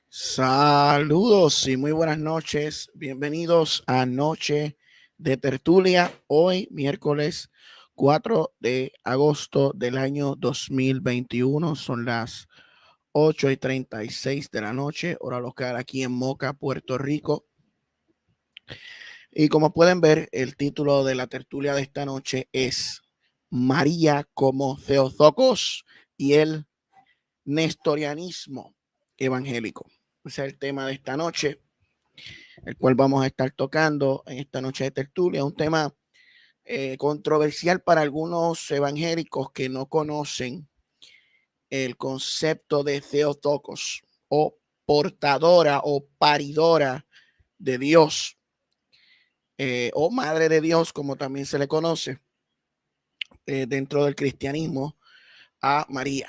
Saludos y muy buenas noches. Bienvenidos a Noche de Tertulia. Hoy, miércoles 4 de agosto del año 2021. Son las 8:36 de la noche, hora local aquí en Moca, Puerto Rico. Y como pueden ver, el título de la tertulia de esta noche es María como Theotokos y el nestorianismo evangélico. Ese es el tema de esta noche, el cual vamos a estar tocando en esta noche de tertulia. Un tema controversial para algunos evangélicos que no conocen el concepto de Theotokos o portadora o paridora de Dios, o madre de Dios, como también se le conoce dentro del cristianismo, a María.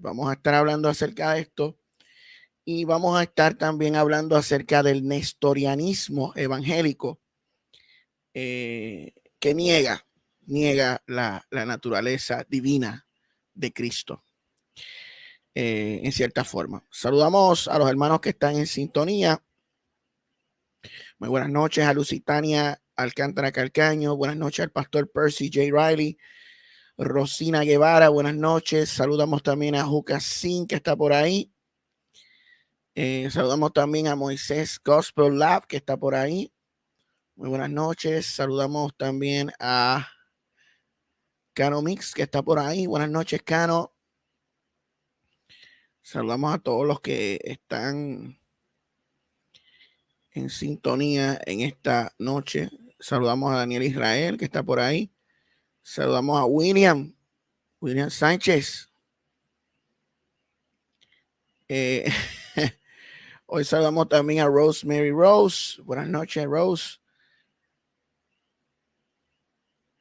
Vamos a estar hablando acerca de esto. Y vamos a estar también hablando acerca del nestorianismo evangélico, que niega la naturaleza divina de Cristo, en cierta forma. Saludamos a los hermanos que están en sintonía. Muy buenas noches a Lucitania Alcántara Calcaño. Buenas noches al pastor Percy J. Riley. Rosina Guevara, buenas noches. Saludamos también a Juca Sin, que está por ahí. Saludamos también a Moisés Gospel Lab, que está por ahí. Muy buenas noches. Saludamos también a Cano Mix, que está por ahí. Buenas noches, Cano. Saludamos a todos los que están en sintonía en esta noche. Saludamos a Daniel Israel, que está por ahí. Saludamos a William Sánchez. Hoy saludamos también a Rosemary Rose. Buenas noches, Rose.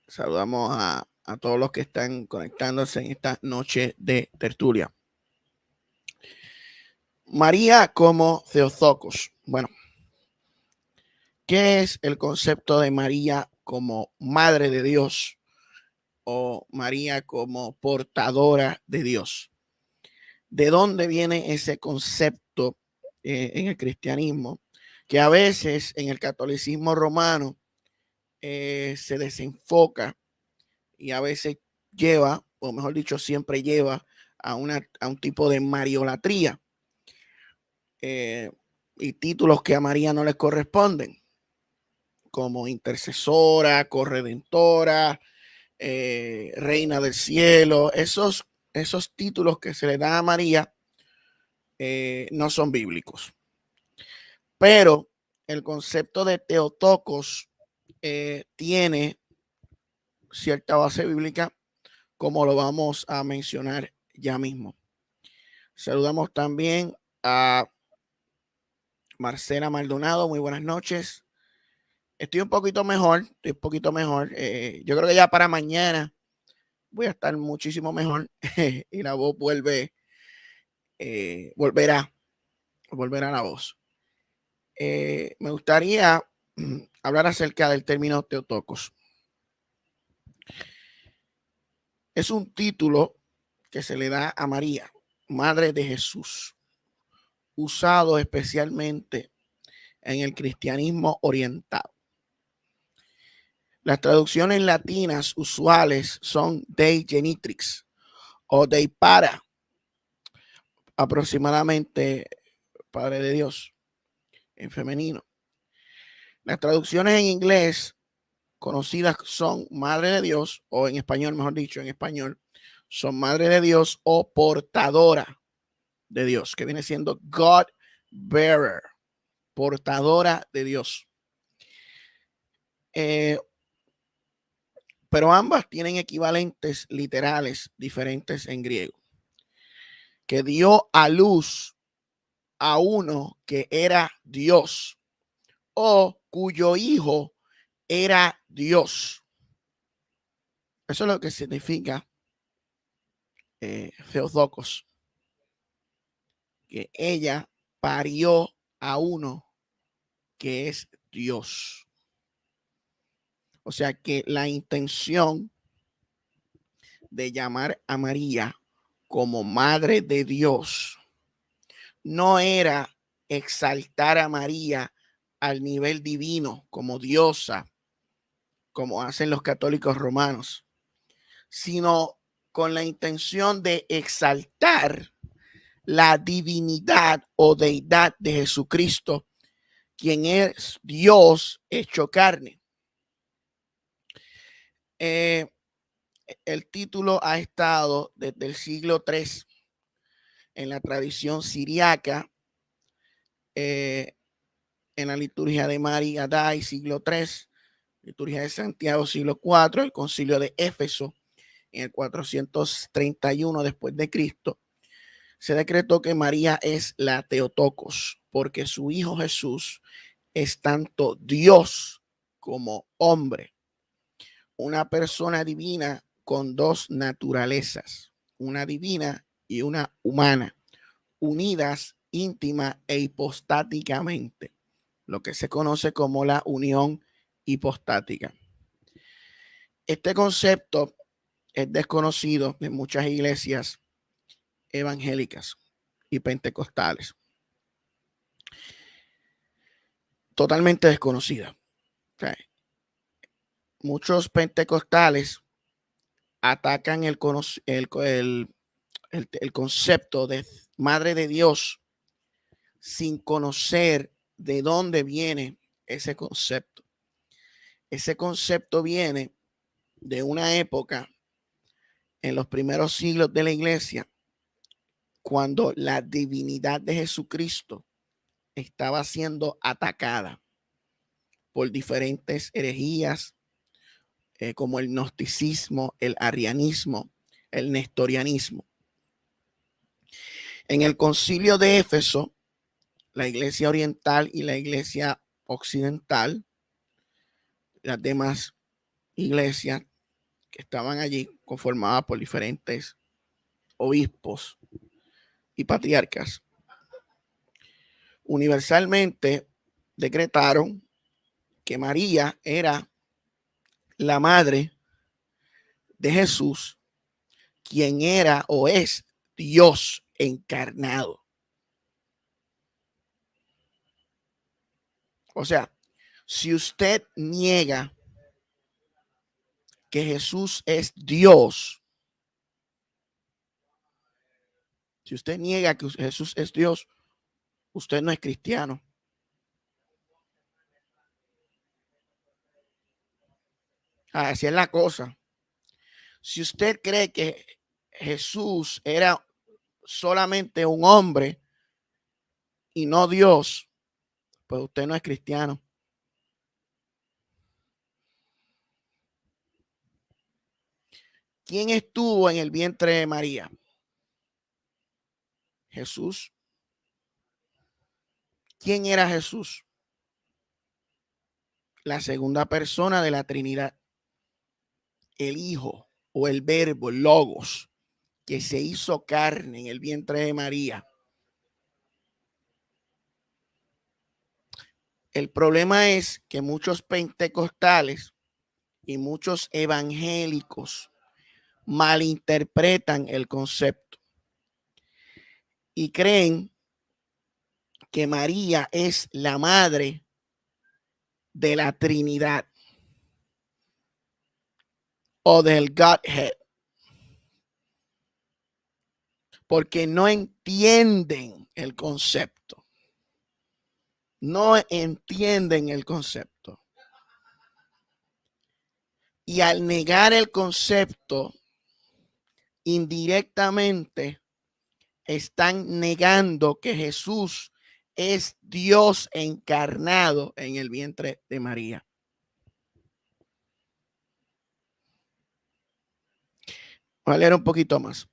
Saludamos a todos los que están conectándose en esta noche de tertulia. María como Theotokos. Bueno, ¿qué es el concepto de María como madre de Dios o María como portadora de Dios? ¿De dónde viene ese concepto en el cristianismo? Que a veces en el catolicismo romano se desenfoca y a veces lleva, o mejor dicho, siempre lleva a un tipo de mariolatría, y títulos que a María no le corresponden, como intercesora, corredentora, reina del cielo. Esos títulos que se le dan a María no son bíblicos. Pero el concepto de Theotokos tiene cierta base bíblica, como lo vamos a mencionar ya mismo. Saludamos también a Marcela Maldonado. Muy buenas noches. Estoy un poquito mejor. Yo creo que ya para mañana voy a estar muchísimo mejor y la voz volverá la voz. Me gustaría hablar acerca del término Theotokos. Es un título que se le da a María, madre de Jesús, usado especialmente en el cristianismo oriental. Las traducciones latinas usuales son Dei Genitrix o Dei Para, aproximadamente Padre de Dios, en femenino. Las traducciones en inglés conocidas son Madre de Dios, o en español, mejor dicho, en español, son Madre de Dios o portadora de Dios, que viene siendo God Bearer, portadora de Dios. Pero ambas tienen equivalentes literales diferentes en griego. Que dio a luz a uno que era Dios o cuyo hijo era Dios. Eso es lo que significa Theotokos, que ella parió a uno que es Dios. O sea que la intención de llamar a María como madre de Dios no era exaltar a María al nivel divino como diosa, como hacen los católicos romanos, sino con la intención de exaltar la divinidad o deidad de Jesucristo, quien es Dios hecho carne. El título ha estado desde el siglo III en la tradición siriaca, en la liturgia de María Dai, siglo III, liturgia de Santiago, siglo IV, el concilio de Éfeso, en el 431 después de Cristo, se decretó que María es la Theotokos, porque su hijo Jesús es tanto Dios como hombre, una persona divina con dos naturalezas, una divina y una humana, unidas íntima e hipostáticamente, lo que se conoce como la unión hipostática. Este concepto es desconocido en muchas iglesias evangélicas y pentecostales. Totalmente desconocida. O sea, muchos pentecostales atacan el concepto de Madre de Dios sin conocer de dónde viene ese concepto. Ese concepto viene de una época en los primeros siglos de la iglesia, cuando la divinidad de Jesucristo estaba siendo atacada por diferentes herejías, como el gnosticismo, el arrianismo, el nestorianismo. En el concilio de Éfeso, la iglesia oriental y la iglesia occidental, las demás iglesias que estaban allí, conformadas por diferentes obispos y patriarcas, universalmente decretaron que María era la madre de Jesús, quien era o es Dios encarnado. O sea, si usted niega que Jesús es Dios, si usted niega que Jesús es Dios, usted no es cristiano. Así es la cosa. Si usted cree que Jesús era solamente un hombre y no Dios, pues usted no es cristiano. ¿Quién estuvo en el vientre de María? Jesús. ¿Quién era Jesús? La segunda persona de la Trinidad, el Hijo o el Verbo, el Logos, que se hizo carne en el vientre de María. El problema es que muchos pentecostales y muchos evangélicos malinterpretan el concepto y creen que María es la madre de la Trinidad o del Godhead, porque no entienden el concepto. No entienden el concepto. Y al negar el concepto, indirectamente están negando que Jesús es Dios encarnado en el vientre de María. Voy a leer un poquito más.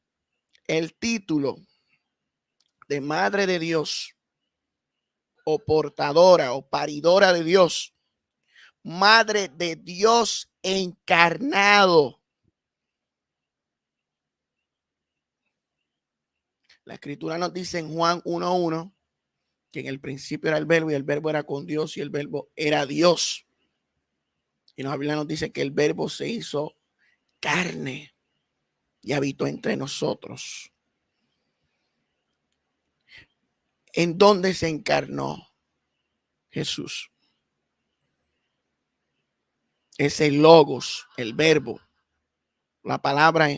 El título de Madre de Dios o portadora o paridora de Dios, Madre de Dios encarnado. La escritura nos dice en Juan 1:1 que en el principio era el verbo y el verbo era con Dios y el verbo era Dios. Y la Biblia nos dice que el verbo se hizo carne y habitó entre nosotros. en donde se encarnó Jesús. Es el logos, el verbo, la palabra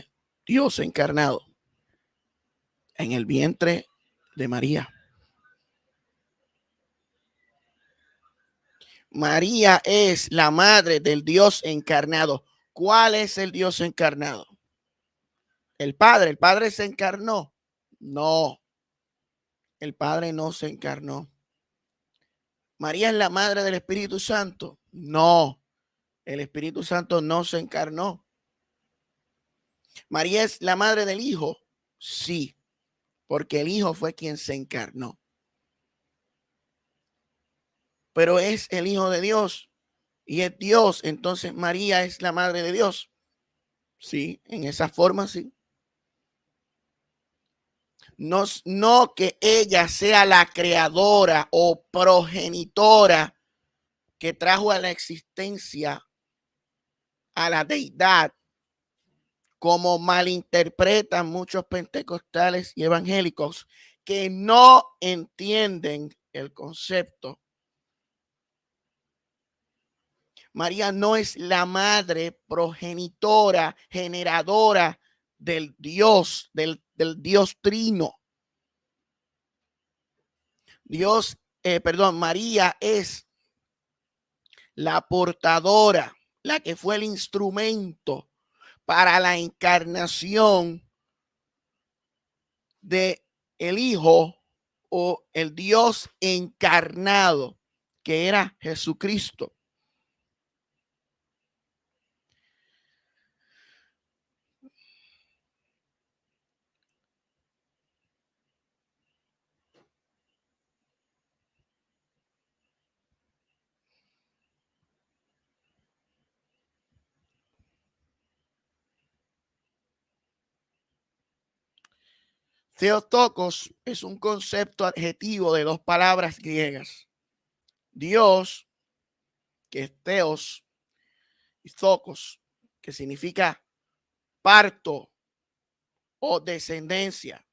Dios encarnado en el vientre de María. María es la madre del Dios encarnado. ¿Cuál es el Dios encarnado? El Padre se encarnó. No, el Padre no se encarnó. María es la madre del Espíritu Santo. No, el Espíritu Santo no se encarnó. María es la madre del Hijo. Sí, porque el Hijo fue quien se encarnó. Pero es el Hijo de Dios y es Dios. Entonces María es la madre de Dios. Sí, en esa forma sí. No que ella sea la creadora o progenitora que trajo a la existencia a la deidad, como malinterpretan muchos pentecostales y evangélicos que no entienden el concepto. María no es la madre progenitora, generadora del Dios, del Dios trino. María es la portadora, la que fue el instrumento para la encarnación de el Hijo o el Dios encarnado, que era Jesucristo. Theotokos es un concepto adjetivo de dos palabras griegas. Dios, que es Theos, y Tokos, que significa parto o descendencia.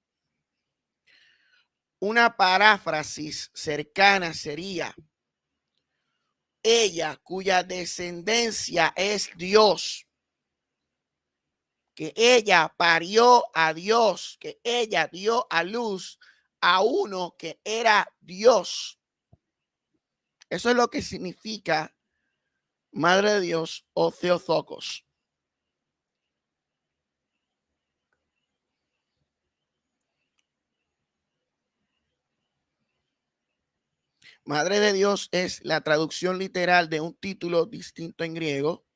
Una paráfrasis cercana sería ella cuya descendencia es Dios, que ella parió a Dios, que ella dio a luz a uno que era Dios. Eso es lo que significa Madre de Dios o Theotokos. Madre de Dios es la traducción literal de un título distinto en griego,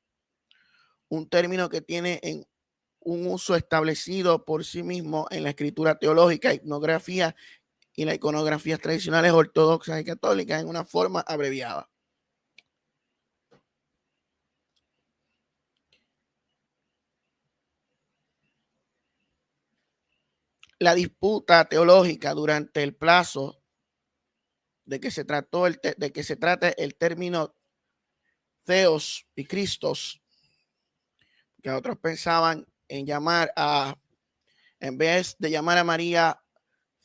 un término que tiene en un uso establecido por sí mismo en la escritura teológica, etnografía y las iconografías tradicionales ortodoxas y católicas en una forma abreviada. La disputa teológica durante el plazo de que se trate el término Theos y Cristos, que otros pensaban en en vez de llamar a María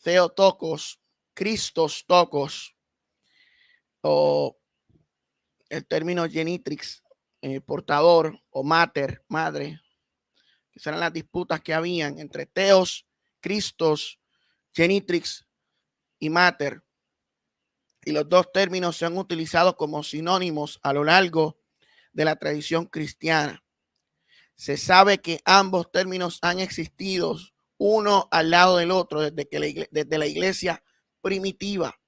Theotokos, Cristos Tokos, o el término genitrix, portador, o mater, madre, que eran las disputas que habían entre Theos, Cristos, genitrix y mater. Y los dos términos se han utilizado como sinónimos a lo largo de la tradición cristiana. Se sabe que ambos términos han existido uno al lado del otro desde la iglesia primitiva,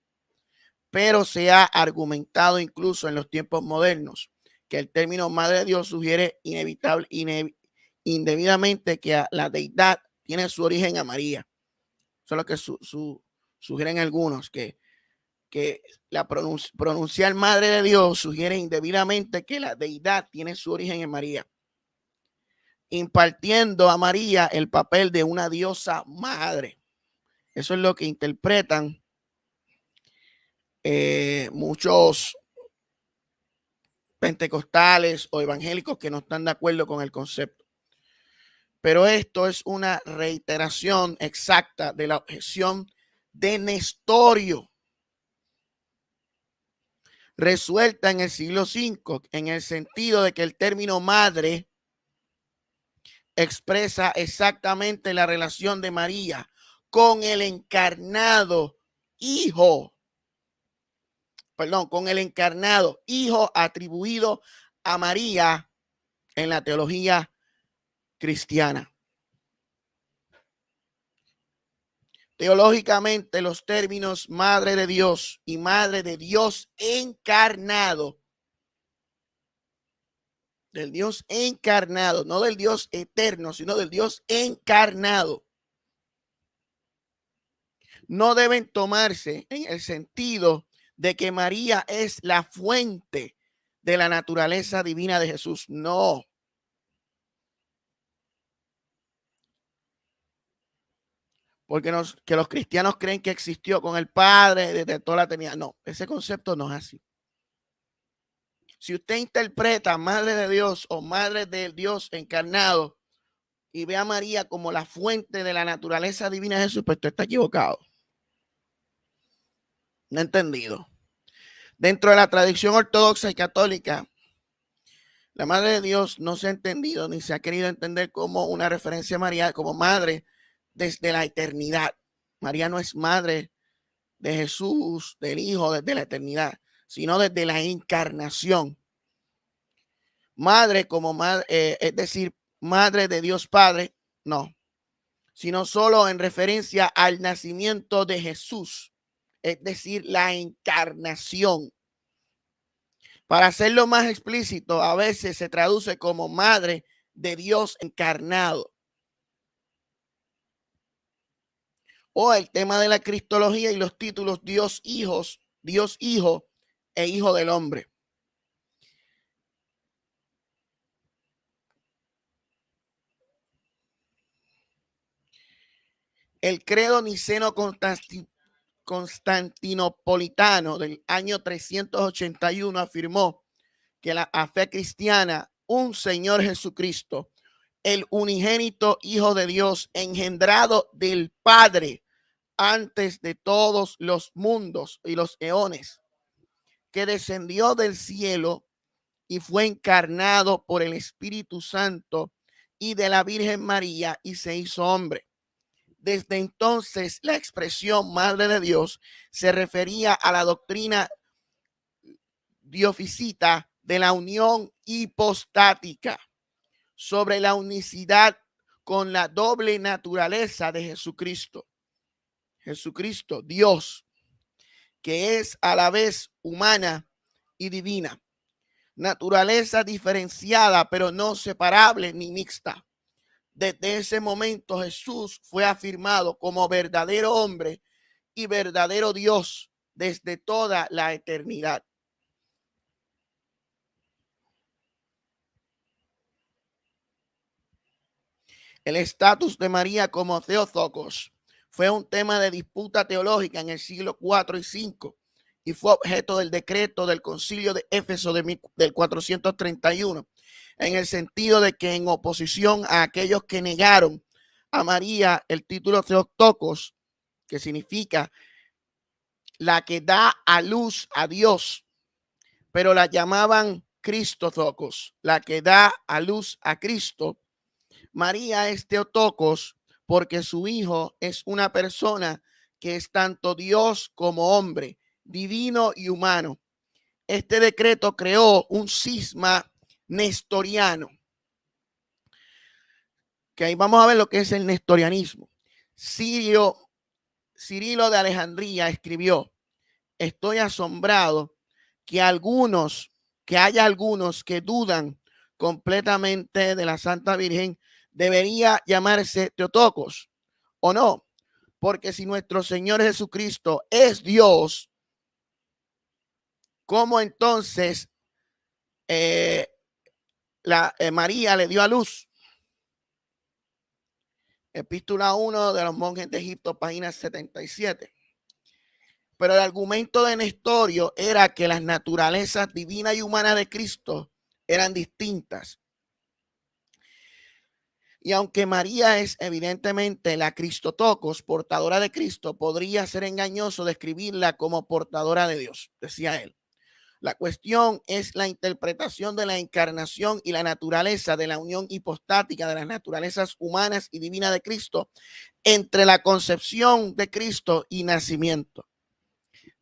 pero se ha argumentado incluso en los tiempos modernos que el término Madre de Dios sugiere indebidamente que la deidad tiene su origen a María. Eso es lo que sugieren algunos, que la pronunciar Madre de Dios sugiere indebidamente que la deidad tiene su origen en María, impartiendo a María el papel de una diosa madre. Eso es lo que interpretan muchos pentecostales o evangélicos que no están de acuerdo con el concepto. Pero esto es una reiteración exacta de la objeción de Nestorio, resuelta en el siglo V, en el sentido de que el término madre expresa exactamente la relación de María con el encarnado hijo, con el encarnado hijo atribuido a María en la teología cristiana. Teológicamente, los términos madre de Dios y madre de Dios encarnado, del Dios encarnado, no del Dios eterno, sino del Dios encarnado, no deben tomarse en el sentido de que María es la fuente de la naturaleza divina de Jesús. No. Porque que los cristianos creen que existió con el Padre desde toda la eternidad. No, ese concepto no es así. Si usted interpreta Madre de Dios o Madre del Dios encarnado y ve a María como la fuente de la naturaleza divina de Jesús, pues usted está equivocado. No he entendido. Dentro de la tradición ortodoxa y católica, la Madre de Dios no se ha entendido ni se ha querido entender como una referencia a María, como madre desde la eternidad. María no es madre de Jesús, del Hijo, desde la eternidad, sino desde la encarnación. Madre como madre, es decir, madre de Dios Padre, no, sino solo en referencia al nacimiento de Jesús, es decir, la encarnación. Para hacerlo más explícito, a veces se traduce como madre de Dios encarnado. O el tema de la cristología y los títulos Dios Hijos, Dios Hijo e Hijo del Hombre. El credo niceno constantinopolitano del año 381 afirmó que la fe cristiana, un Señor Jesucristo, el unigénito Hijo de Dios, engendrado del Padre antes de todos los mundos y los eones, que descendió del cielo y fue encarnado por el Espíritu Santo y de la Virgen María y se hizo hombre. Desde entonces, la expresión Madre de Dios se refería a la doctrina dioficita de la unión hipostática sobre la unicidad con la doble naturaleza de Jesucristo. Jesucristo, Dios, que es a la vez humana y divina. Naturaleza diferenciada, pero no separable ni mixta. Desde ese momento Jesús fue afirmado como verdadero hombre y verdadero Dios desde toda la eternidad. El estatus de María como Theotokos fue un tema de disputa teológica en el siglo IV y V y fue objeto del decreto del Concilio de Éfeso del 431, en el sentido de que en oposición a aquellos que negaron a María el título Theotokos, que significa la que da a luz a Dios, pero la llamaban Cristotokos, la que da a luz a Cristo. María es Theotokos porque su hijo es una persona que es tanto Dios como hombre, divino y humano. Este decreto creó un cisma nestoriano. Que ahí vamos a ver lo que es el nestorianismo. Cirilo de Alejandría escribió: estoy asombrado que haya algunos que dudan completamente de la Santa Virgen. Debería llamarse Theotokos o no, porque si nuestro Señor Jesucristo es Dios, ¿cómo entonces María le dio a luz? Epístola 1 de los monjes de Egipto, página 77. Pero el argumento de Nestorio era que las naturalezas divina y humana de Cristo eran distintas. Y aunque María es evidentemente la Cristotocos, portadora de Cristo, podría ser engañoso describirla como portadora de Dios, decía él. La cuestión es la interpretación de la encarnación y la naturaleza de la unión hipostática de las naturalezas humanas y divinas de Cristo entre la concepción de Cristo y nacimiento.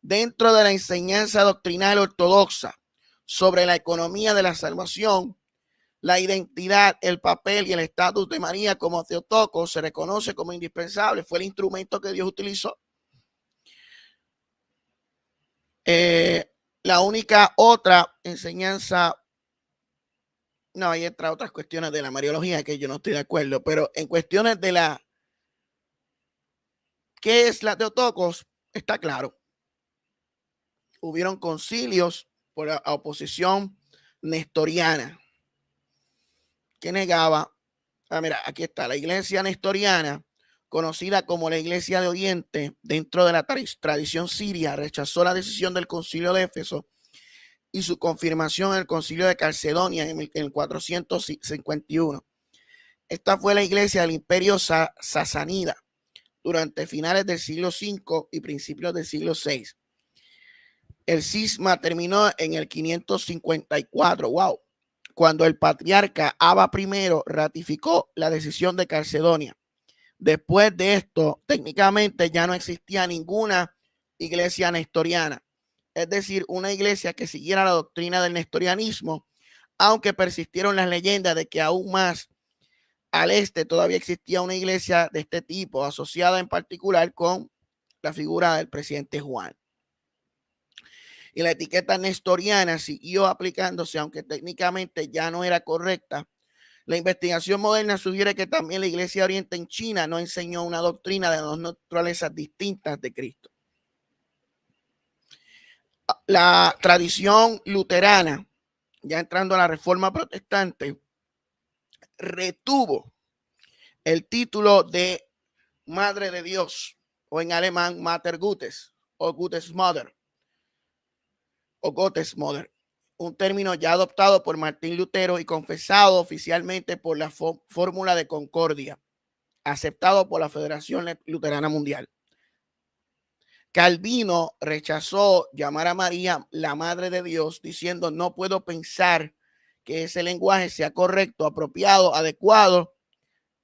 Dentro de la enseñanza doctrinal ortodoxa sobre la economía de la salvación, la identidad, el papel y el estatus de María como Theotokos se reconoce como indispensable. Fue el instrumento que Dios utilizó. La única otra enseñanza, no, hay otras cuestiones de la mariología que yo no estoy de acuerdo, pero en cuestiones de la, ¿qué es la Theotokos? Está claro. Hubieron concilios por la oposición nestoriana que negaba, mira, aquí está, la iglesia nestoriana, conocida como la Iglesia de Oriente, dentro de la tradición siria, rechazó la decisión del concilio de Éfeso y su confirmación en el concilio de Calcedonia en el 451. Esta fue la iglesia del imperio sasánida durante finales del siglo V y principios del siglo VI. El cisma terminó en el 554, wow, cuando el patriarca Aba I ratificó la decisión de Calcedonia. Después de esto, técnicamente ya no existía ninguna iglesia nestoriana, es decir, una iglesia que siguiera la doctrina del nestorianismo, aunque persistieron las leyendas de que aún más al este todavía existía una iglesia de este tipo, asociada en particular con la figura del presidente Juan. Y la etiqueta nestoriana siguió aplicándose, aunque técnicamente ya no era correcta. La investigación moderna sugiere que también la Iglesia Oriente en China no enseñó una doctrina de dos naturalezas distintas de Cristo. La tradición luterana, ya entrando a la Reforma Protestante, retuvo el título de Madre de Dios, o en alemán Mater Gottes, o Gottesmutter, o Gottesmutter, un término ya adoptado por Martín Lutero y confesado oficialmente por la Fórmula de Concordia, aceptado por la Federación Luterana Mundial. Calvino rechazó llamar a María la Madre de Dios, diciendo: no puedo pensar que ese lenguaje sea correcto, apropiado, adecuado.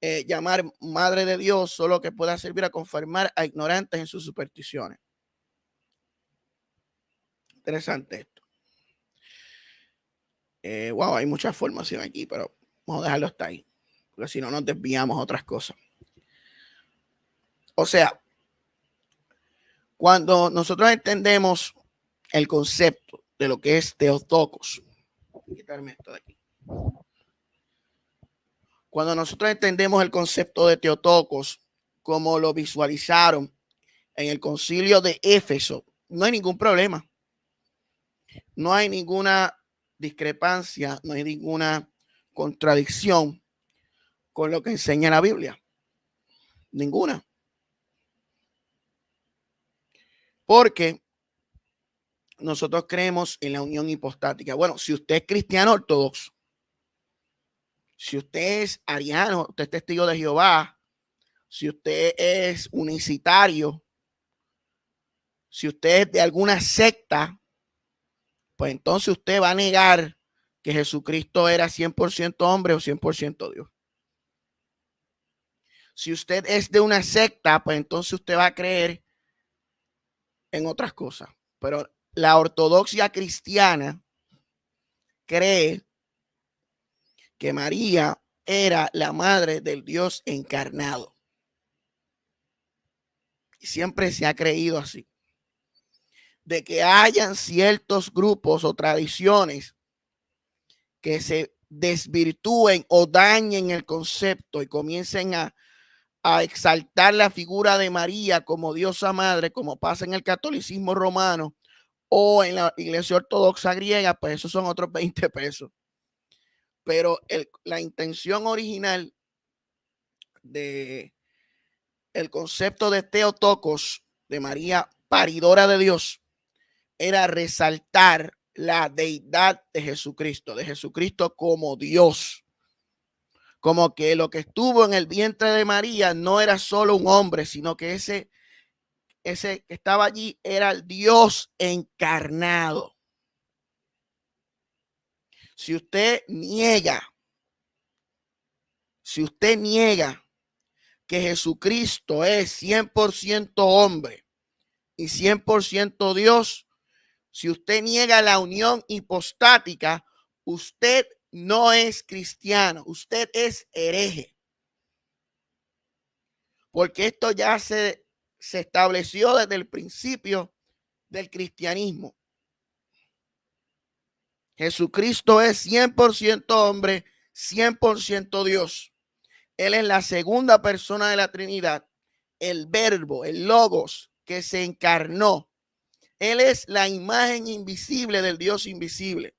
Llamar Madre de Dios solo que pueda servir a confirmar a ignorantes en sus supersticiones. Interesante esto. Wow, hay mucha formación aquí, pero vamos a dejarlo hasta ahí, porque si no nos desviamos a otras cosas. O sea, cuando nosotros entendemos el concepto de lo que es Theotokos, quitarme esto de aquí. Cuando nosotros entendemos el concepto de Theotokos, como lo visualizaron en el concilio de Éfeso, no hay ningún problema. No hay ninguna discrepancia, no hay ninguna contradicción con lo que enseña la Biblia. Ninguna. Porque nosotros creemos en la unión hipostática. Bueno, si usted es cristiano ortodoxo, si usted es ariano, usted es testigo de Jehová, si usted es unicitario, si usted es de alguna secta, pues entonces usted va a negar que Jesucristo era 100% hombre o 100% Dios. Si usted es de una secta, pues entonces usted va a creer en otras cosas. Pero la ortodoxia cristiana cree que María era la madre del Dios encarnado. Y siempre se ha creído así. De que hayan ciertos grupos o tradiciones que se desvirtúen o dañen el concepto y comiencen a exaltar la figura de María como diosa madre, como pasa en el catolicismo romano o en la iglesia ortodoxa griega, pues esos son otros 20 pesos. Pero la intención original de el concepto de Theotokos, de María paridora de Dios, era resaltar la deidad de Jesucristo como Dios como que lo que estuvo en el vientre de María no era solo un hombre, sino que ese que estaba allí era el Dios encarnado. Si usted niega que Jesucristo es 100% hombre y 100% Dios, si usted niega la unión hipostática, usted no es cristiano, usted es hereje. Porque esto ya se estableció desde el principio del cristianismo. Jesucristo es 100% hombre, 100% Dios. Él es la segunda persona de la Trinidad, el verbo, el logos que se encarnó. Él es la imagen invisible del Dios invisible,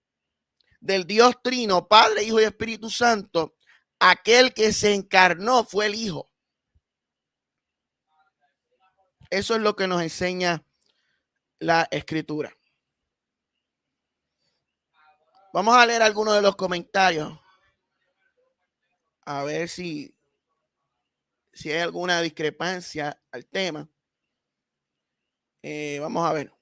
del Dios trino, Padre, Hijo y Espíritu Santo. Aquel que se encarnó fue el Hijo. Eso es lo que nos enseña la Escritura. Vamos a leer algunos de los comentarios. A ver si hay alguna discrepancia al tema. Vamos a ver.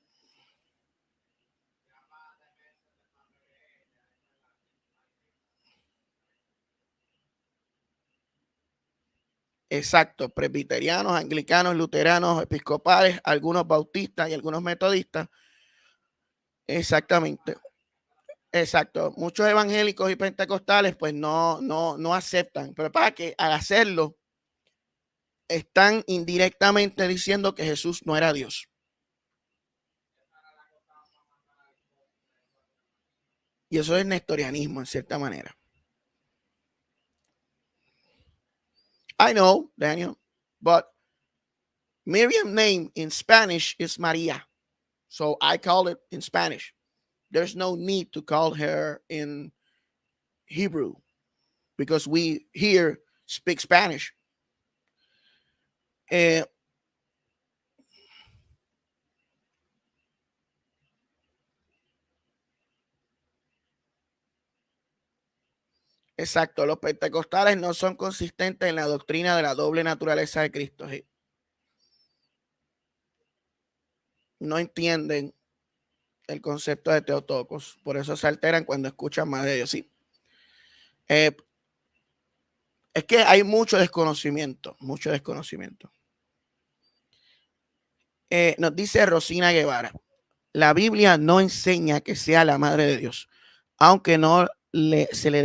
Exacto, presbiterianos, anglicanos, luteranos, episcopales, algunos bautistas y algunos metodistas. Exactamente. Exacto. Muchos evangélicos y pentecostales pues no aceptan, pero para que al hacerlo están indirectamente diciendo que Jesús no era Dios. Y eso es nestorianismo en cierta manera. I know, Daniel, but Miriam's name in Spanish is Maria. So I call it in Spanish. There's no need to call her in Hebrew because we here speak Spanish. Exacto, los pentecostales no son consistentes en la doctrina de la doble naturaleza de Cristo. ¿Sí? No entienden el concepto de Teotocos, por eso se alteran cuando escuchan más de Dios. Sí. Es que hay mucho desconocimiento, mucho desconocimiento. Nos dice Rosina Guevara, la Biblia no enseña que sea la madre de Dios, aunque no se le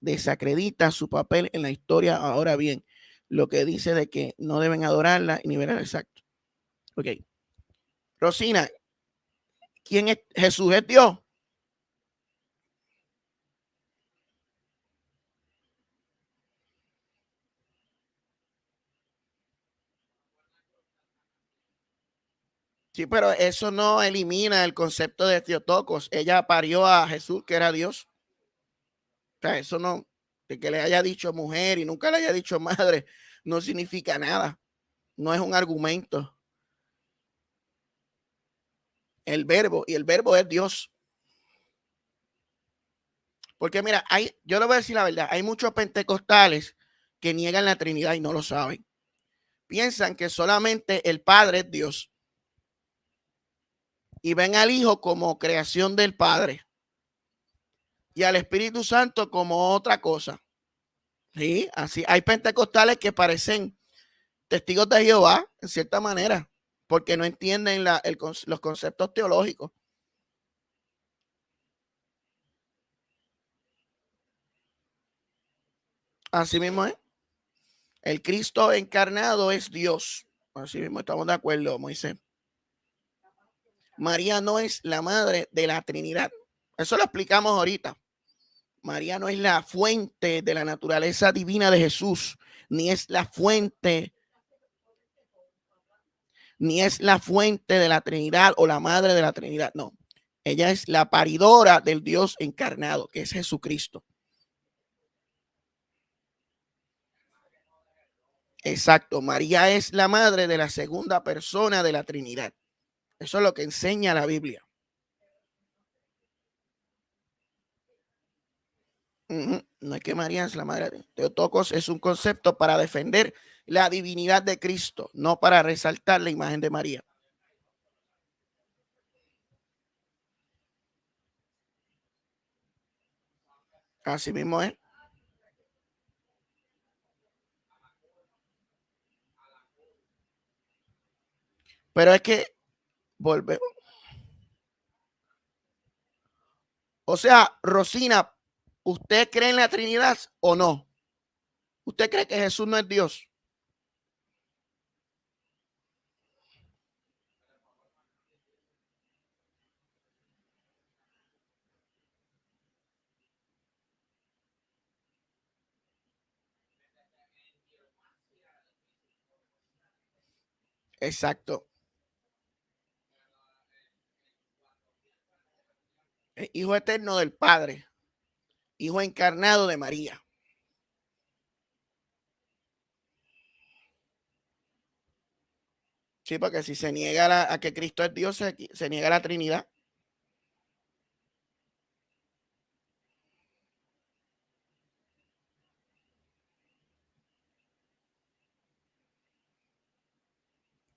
desacredita su papel en la historia. Ahora bien, lo que dice de que no deben adorarla y ni verla exacto. Ok. Rosina, ¿quién es? ¿Jesús es Dios? Sí, pero eso no elimina el concepto de Teotocos. Ella parió a Jesús, que era Dios. O sea, eso no, de que le haya dicho mujer y nunca le haya dicho madre, no significa nada. No es un argumento. El verbo, y el verbo es Dios. Porque mira, yo le voy a decir la verdad, hay muchos pentecostales que niegan la Trinidad y no lo saben. Piensan que solamente el Padre es Dios. Y ven al Hijo como creación del Padre. Y al Espíritu Santo como otra cosa. Sí, así. Hay pentecostales que parecen testigos de Jehová, en cierta manera, porque no entienden los conceptos teológicos. Así mismo es. El Cristo encarnado es Dios. Así mismo estamos de acuerdo, Moisés. María no es la madre de la Trinidad. Eso lo explicamos ahorita. María no es la fuente de la naturaleza divina de Jesús, ni es la fuente de la Trinidad o la madre de la Trinidad. No, ella es la paridora del Dios encarnado, que es Jesucristo. Exacto, María es la madre de la segunda persona de la Trinidad. Eso es lo que enseña la Biblia. No es que María es la madre de Teotocos, es un concepto para defender la divinidad de Cristo, no para resaltar la imagen de María. Así mismo es. Pero es que volvemos. O sea, Rosina, ¿usted cree en la Trinidad o no? ¿Usted cree que Jesús no es Dios? Exacto. Hijo eterno del Padre, hijo encarnado de María. Sí, porque si se niega a que Cristo es Dios, se niega a la Trinidad.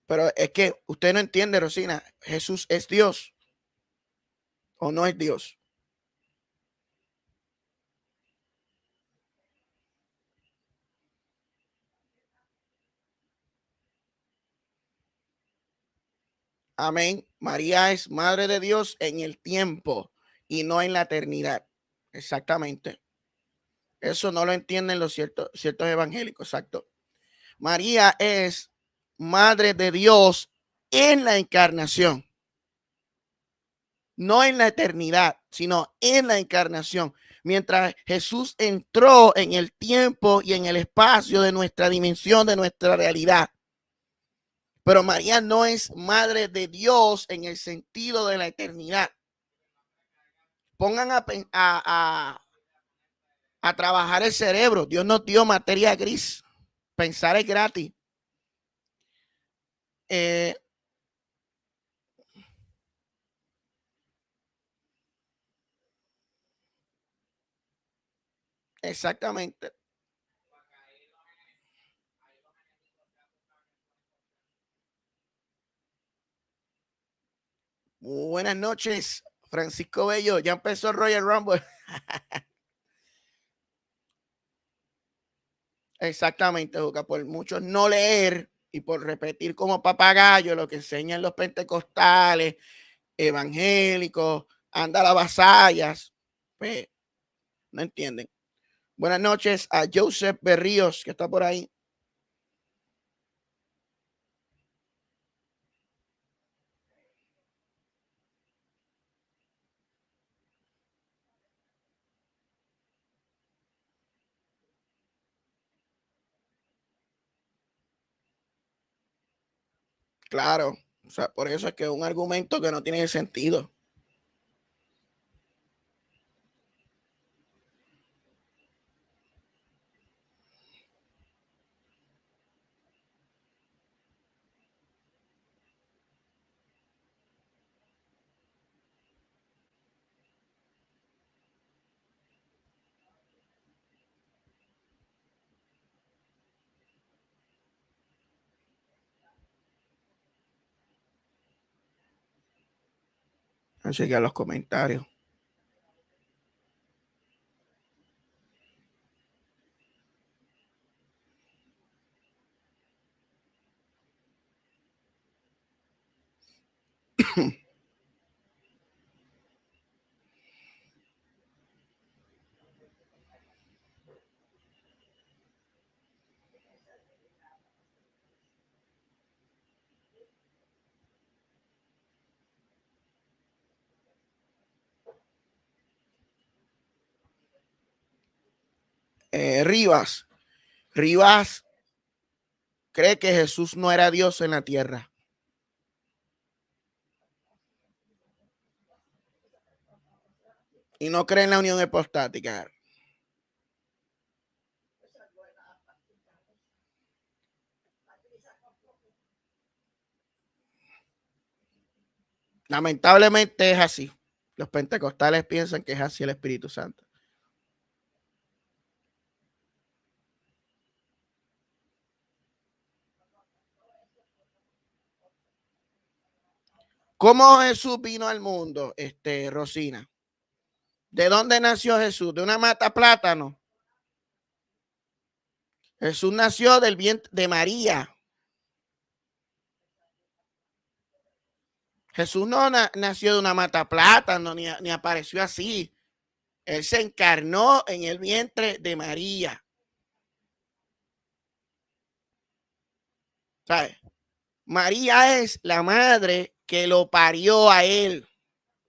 Pero es que usted no entiende, Rosina, ¿Jesús es Dios o no es Dios? Amén. María es madre de Dios en el tiempo y no en la eternidad. Exactamente. Eso no lo entienden los ciertos evangélicos. Exacto. María es madre de Dios en la encarnación, no en la eternidad, sino en la encarnación. Mientras Jesús entró en el tiempo y en el espacio de nuestra dimensión, de nuestra realidad. Pero María no es madre de Dios en el sentido de la eternidad. Pongan a trabajar el cerebro. Dios nos dio materia gris. Pensar es gratis. Eh, exactamente. Muy buenas noches, Francisco Bello. Ya empezó el Royal Rumble. Exactamente, Juca, por muchos no leer y por repetir como papagayo lo que enseñan los pentecostales, evangélicos, anda las vasallas, pues no entienden. Buenas noches a Joseph Berríos, que está por ahí. Claro, o sea, por eso es que es un argumento que no tiene sentido. Así que a los comentarios. Rivas. Rivas cree que Jesús no era Dios en la tierra. Y no cree en la unión hipostática. Lamentablemente es así. Los pentecostales piensan que es así el Espíritu Santo. ¿Cómo Jesús vino al mundo, Rosina? ¿De dónde nació Jesús? ¿De una mata plátano? Jesús nació del vientre de María. Jesús no nació de una mata plátano, ni apareció así. Él se encarnó en el vientre de María. ¿Sabes? María es la madre que lo parió a él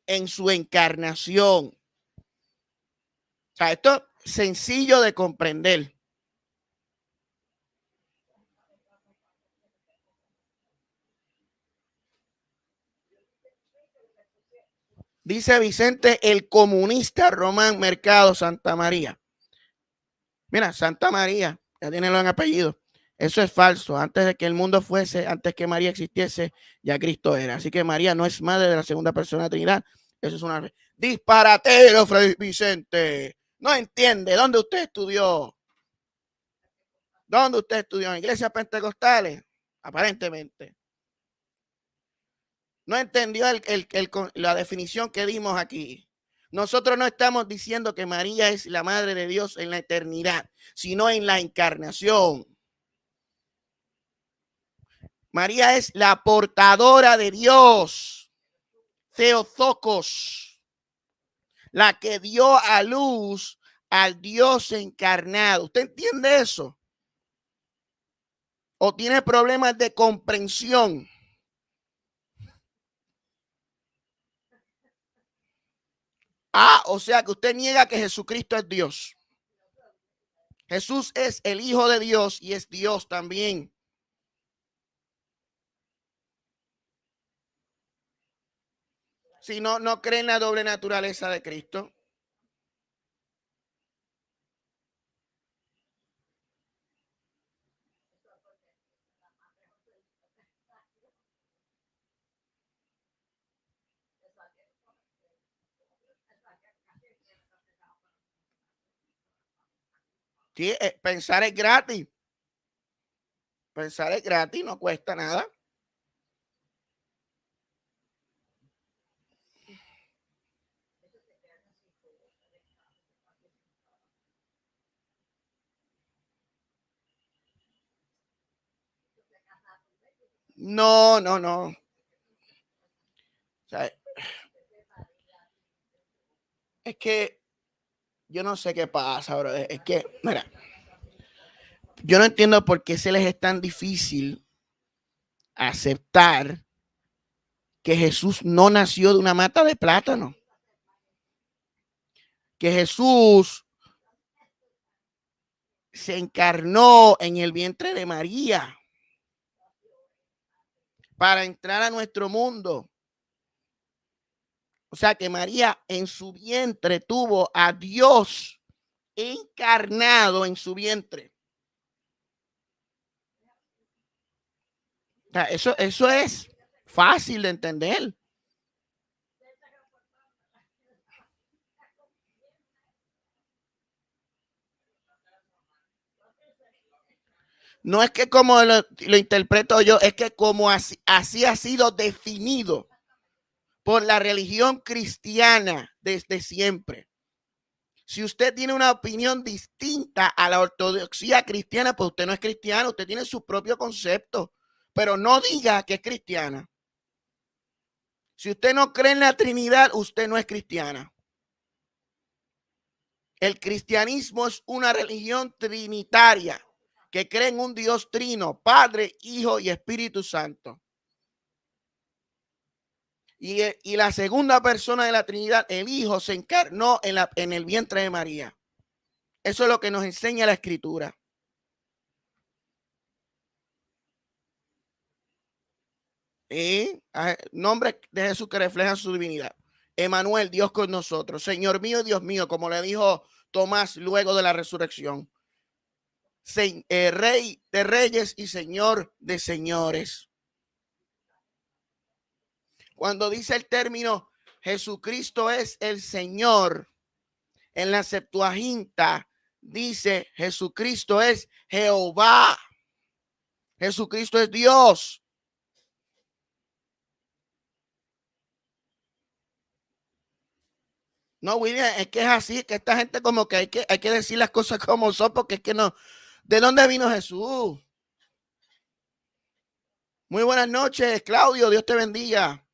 en su encarnación. O sea, esto es sencillo de comprender. Dice Vicente, el comunista Román Mercado Santa María. Mira, Santa María, ya tiene en apellido. Eso es falso. Antes de que el mundo fuese, antes que María existiese, ya Cristo era. Así que María no es madre de la segunda persona de la Trinidad. Eso es una disparatero, Fray Vicente. No entiende. ¿Dónde usted estudió? ¿Dónde usted estudió? ¿En iglesias pentecostales? Aparentemente. No entendió la definición que dimos aquí. Nosotros no estamos diciendo que María es la madre de Dios en la eternidad, sino en la encarnación. María es la portadora de Dios, Theotokos, la que dio a luz al Dios encarnado. ¿Usted entiende eso? ¿O tiene problemas de comprensión? O sea que usted niega que Jesucristo es Dios. Jesús es el Hijo de Dios y es Dios también. Si no, no cree en la doble naturaleza de Cristo. Sí, pensar es gratis. Pensar es gratis, no cuesta nada. No, no, no. O sea, es que yo no sé qué pasa, bro. Es que, mira, yo no entiendo por qué se les es tan difícil aceptar que Jesús no nació de una mata de plátano. Que Jesús se encarnó en el vientre de María para entrar a nuestro mundo. O sea que María en su vientre tuvo a Dios encarnado en su vientre. O sea, eso es fácil de entender. No es que como lo interpreto yo, es que como así ha sido definido por la religión cristiana desde siempre. Si usted tiene una opinión distinta a la ortodoxia cristiana, pues usted no es cristiano, usted tiene su propio concepto, pero no diga que es cristiana. Si usted no cree en la Trinidad, usted no es cristiana. El cristianismo es una religión trinitaria que cree en un Dios trino, Padre, Hijo y Espíritu Santo. Y la segunda persona de la Trinidad, el Hijo, se encarnó en el vientre de María. Eso es lo que nos enseña la Escritura. Y nombre de Jesús que refleja su divinidad. Emanuel, Dios con nosotros. Señor mío y Dios mío, como le dijo Tomás luego de la resurrección. Rey de reyes y Señor de señores. Cuando dice el término Jesucristo es el Señor, en la Septuaginta dice Jesucristo es Jehová. Jesucristo es Dios. No, William, es que es así, es que esta gente como que hay que decir las cosas como son, porque es que no. ¿De dónde vino Jesús? Muy buenas noches, Claudio, Dios te bendiga.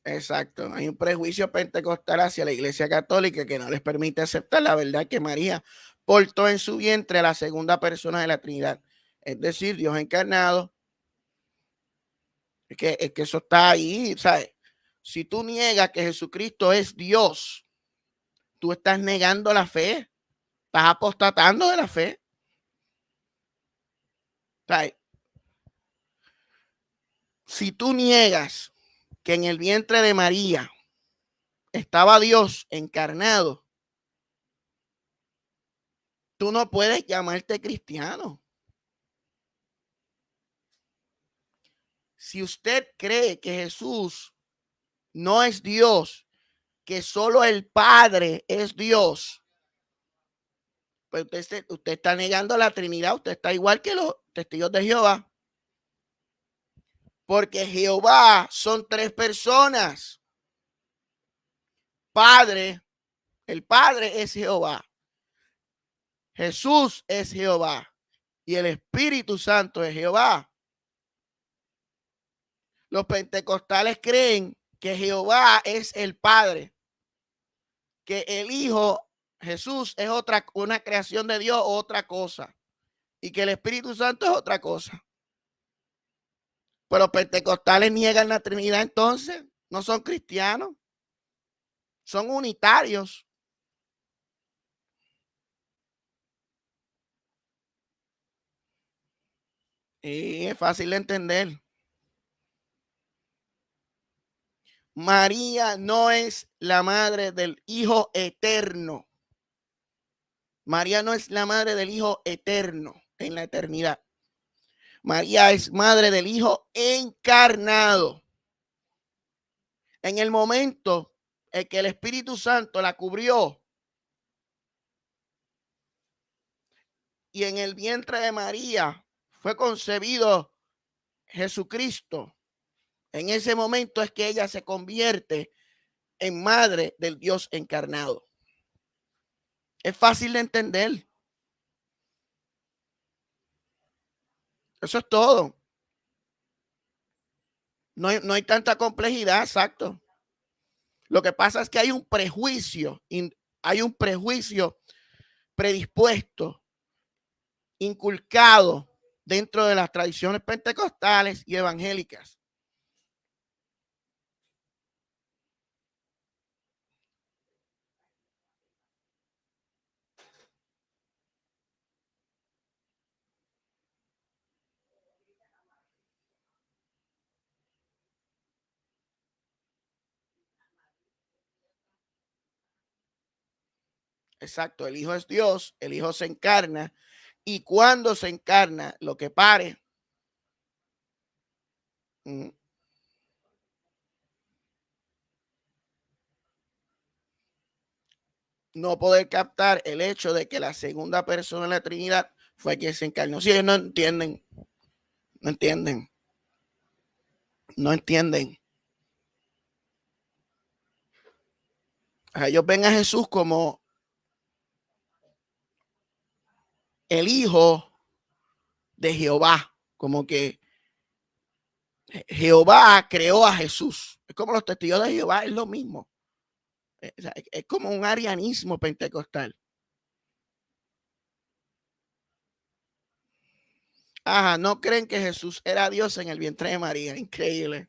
Exacto, hay un prejuicio pentecostal hacia la Iglesia Católica que no les permite aceptar la verdad que María portó en su vientre a la segunda persona de la Trinidad, es decir, Dios encarnado. Es que eso está ahí, ¿sabes? Si tú niegas que Jesucristo es Dios, tú estás negando la fe, estás apostatando de la fe. ¿Sabes? Si tú niegas que en el vientre de María estaba Dios encarnado, tú no puedes llamarte cristiano. Si usted cree que Jesús no es Dios, que solo el Padre es Dios, pues usted está negando la Trinidad, usted está igual que los testigos de Jehová. Porque Jehová son tres personas. Padre, el Padre es Jehová. Jesús es Jehová. Y el Espíritu Santo es Jehová. Los pentecostales creen que Jehová es el Padre, que el Hijo Jesús es una creación de Dios, otra cosa, y que el Espíritu Santo es otra cosa. Pero los pentecostales niegan la Trinidad, entonces no son cristianos, son unitarios. Y es fácil de entender. María no es la madre del Hijo eterno. María no es la madre del Hijo eterno en la eternidad. María es madre del Hijo encarnado. En el momento en que el Espíritu Santo la cubrió y en el vientre de María fue concebido Jesucristo, en ese momento es que ella se convierte en madre del Dios encarnado. Es fácil de entender. Eso es todo. No hay tanta complejidad, exacto. Lo que pasa es que hay un prejuicio predispuesto, inculcado dentro de las tradiciones pentecostales y evangélicas. Exacto, el Hijo es Dios, el Hijo se encarna y cuando se encarna, lo que pare, no poder captar el hecho de que la segunda persona de la Trinidad fue quien se encarnó. Si ellos no entienden, no entienden, no entienden. Ellos ven a Jesús como el Hijo de Jehová, como que Jehová creó a Jesús. Es como los testigos de Jehová, es lo mismo. Es como un arianismo pentecostal. Ajá, no creen que Jesús era Dios en el vientre de María. Increíble.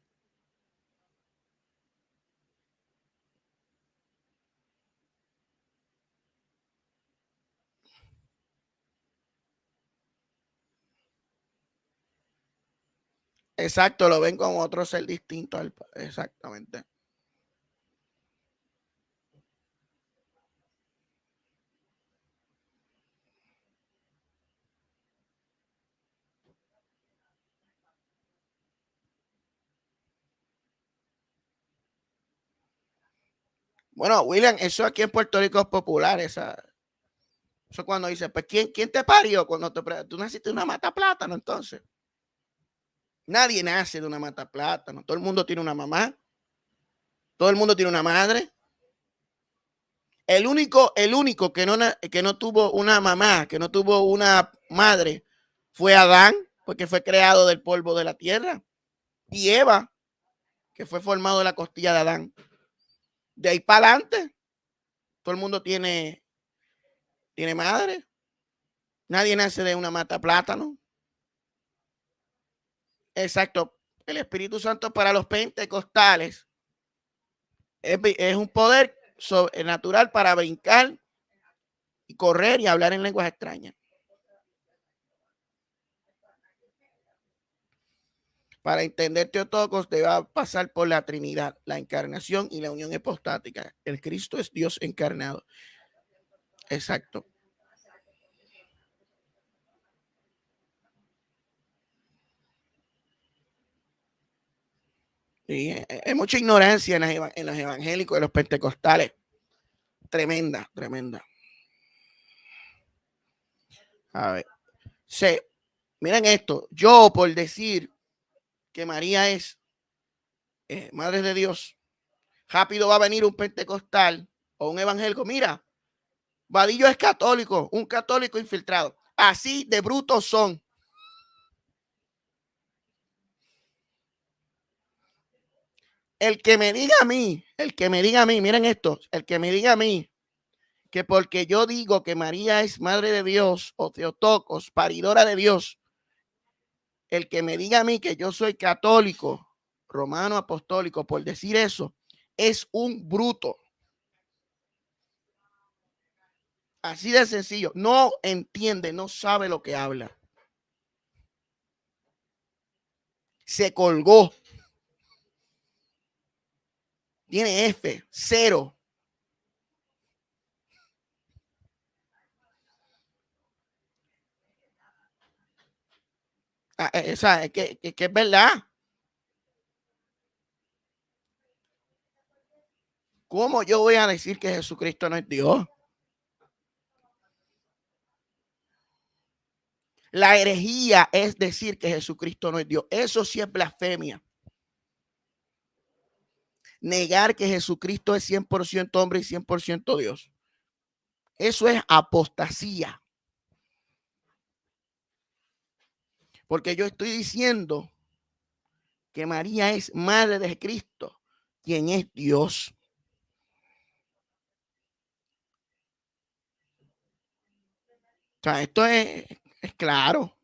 Exacto, lo ven como otro ser distinto al exactamente. Bueno, William, eso aquí en Puerto Rico es popular, eso cuando dice, pues, ¿quién te parió? Cuando tú naciste de una mata plátano, entonces. Nadie nace de una mata plátano. Todo el mundo tiene una mamá, todo el mundo tiene una madre. El único que no tuvo una mamá, que no tuvo una madre, fue Adán, porque fue creado del polvo de la tierra. Y Eva, que fue formado de la costilla de Adán. De ahí para adelante, todo el mundo tiene madre. Nadie nace de una mata plátano. Exacto. El Espíritu Santo para los pentecostales es un poder sobrenatural para brincar y correr y hablar en lenguas extrañas. Para entender Teotocos debe pasar por la Trinidad, la encarnación y la unión hipostática. El Cristo es Dios encarnado. Exacto. Y hay mucha ignorancia en los evangélicos, en los pentecostales. Tremenda, tremenda. A ver. Miren esto. Yo, por decir que María es Madre de Dios, rápido va a venir un pentecostal o un evangélico. Mira, Vadillo es católico, un católico infiltrado. Así de brutos son. El que me diga a mí, miren esto, el que me diga a mí que porque yo digo que María es Madre de Dios o Teotocos, paridora de Dios, el que me diga a mí que yo soy católico, romano apostólico, por decir eso, es un bruto. Así de sencillo. No entiende, no sabe lo que habla. Se colgó. Tiene F, cero. Esa, que es verdad. ¿Cómo yo voy a decir que Jesucristo no es Dios? La herejía es decir que Jesucristo no es Dios. Eso sí es blasfemia. Negar que Jesucristo es 100% hombre y 100% Dios. Eso es apostasía. Porque yo estoy diciendo que María es madre de Cristo, quien es Dios. O sea, esto es claro.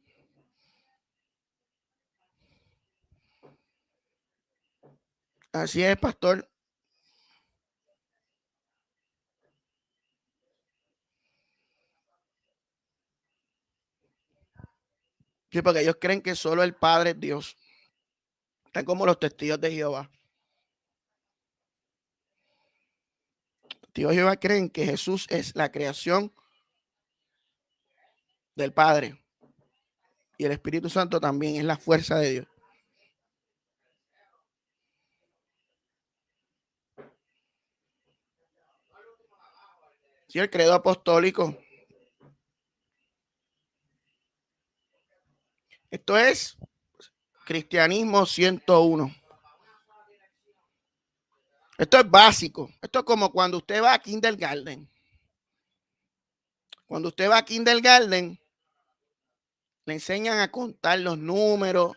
Así es, pastor. Sí, porque ellos creen que solo el Padre es Dios. Están como los testigos de Jehová. Los testigos de Jehová creen que Jesús es la creación del Padre. Y el Espíritu Santo también es la fuerza de Dios. Sí, el credo apostólico. Esto es Cristianismo 101. Esto es básico. Esto es como cuando usted va a kindergarten. Cuando usted va a kindergarten, le enseñan a contar los números.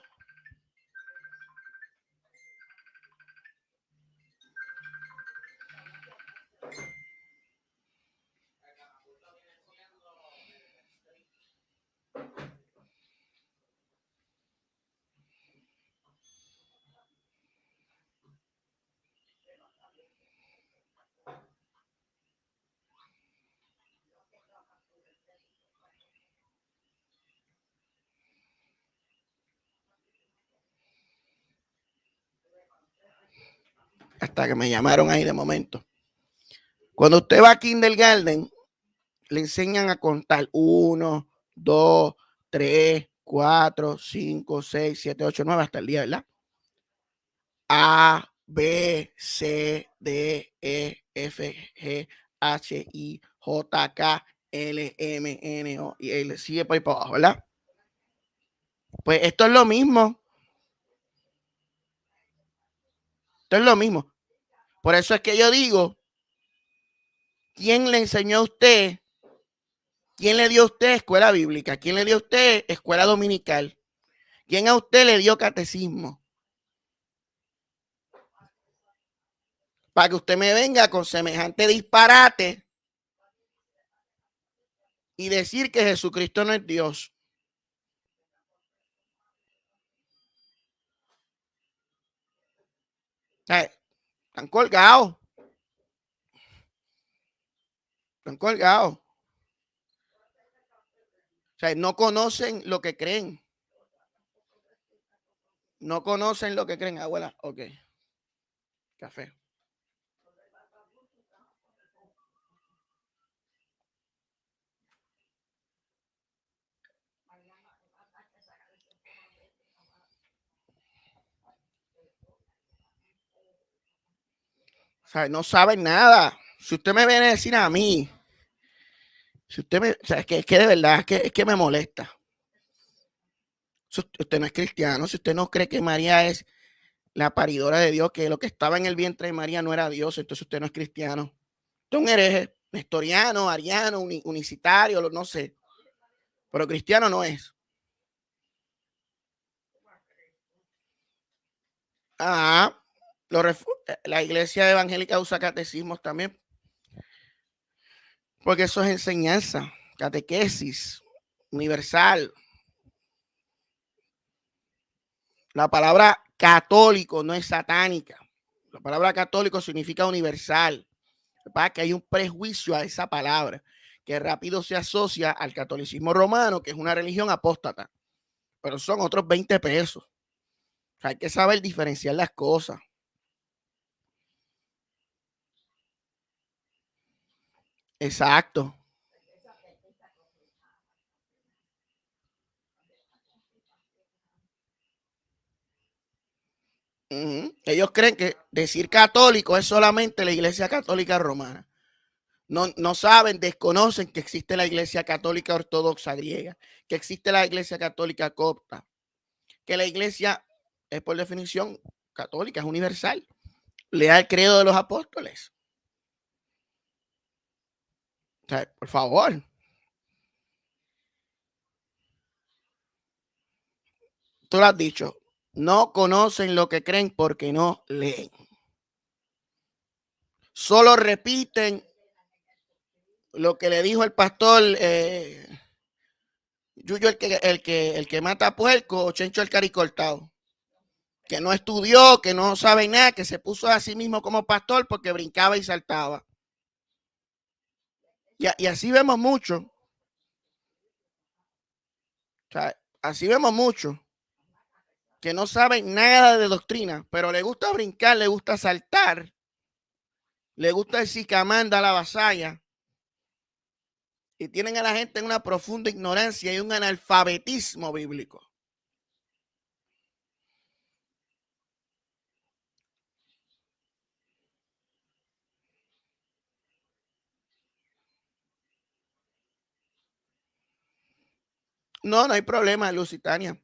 hasta que me llamaron ahí de momento. Cuando usted va a kindergarten, le enseñan a contar 1, 2, 3, 4, 5, 6, 7, 8, 9 hasta el día, ¿verdad? A, B, C, D, E, F, G, H, I, J, K, L, M, N, O y L. Sigue por ahí para abajo, ¿verdad? Pues esto es lo mismo. Esto es lo mismo. Por eso es que yo digo, ¿quién le enseñó a usted? ¿Quién le dio a usted escuela bíblica? ¿Quién le dio a usted escuela dominical? ¿Quién a usted le dio catecismo? Para que usted me venga con semejante disparate y decir que Jesucristo no es Dios. O sea, están colgados. Están colgados. O sea, no conocen lo que creen. No conocen lo que creen, abuela. Ok. Café. O sea, no saben nada. Si usted me viene a decir a mí, si usted me, o sea, es que de verdad es que me molesta. Si usted no es cristiano, si usted no cree que María es la paridora de Dios, que lo que estaba en el vientre de María no era Dios, entonces usted no es cristiano. Usted es un hereje, nestoriano, ariano, unicitario, no sé, pero cristiano no es. Ah, la iglesia evangélica usa catecismos también, porque eso es enseñanza, catequesis, universal. La palabra católico no es satánica. La palabra católico significa universal. Para que hay un prejuicio a esa palabra que rápido se asocia al catolicismo romano, que es una religión apóstata, pero son otros 20 pesos. O sea, hay que saber diferenciar las cosas. Exacto. Ellos creen que decir católico es solamente la iglesia católica romana. No, no saben, desconocen que existe la iglesia católica ortodoxa griega, que existe la iglesia católica copta, que la iglesia es por definición católica, es universal. Lea el credo de los apóstoles. O sea, por favor. Tú lo has dicho. No conocen lo que creen porque no leen. Solo repiten lo que le dijo el pastor Yuyo, el que mata puerco, o Chencho el caricortado. Que no estudió, que no sabe nada, que se puso a sí mismo como pastor porque brincaba y saltaba. Y así vemos mucho. O sea, así vemos mucho que no saben nada de doctrina, pero le gusta brincar, le gusta saltar, le gusta decir que manda la vasalla, y tienen a la gente en una profunda ignorancia y un analfabetismo bíblico. No, no hay problema, Lusitania.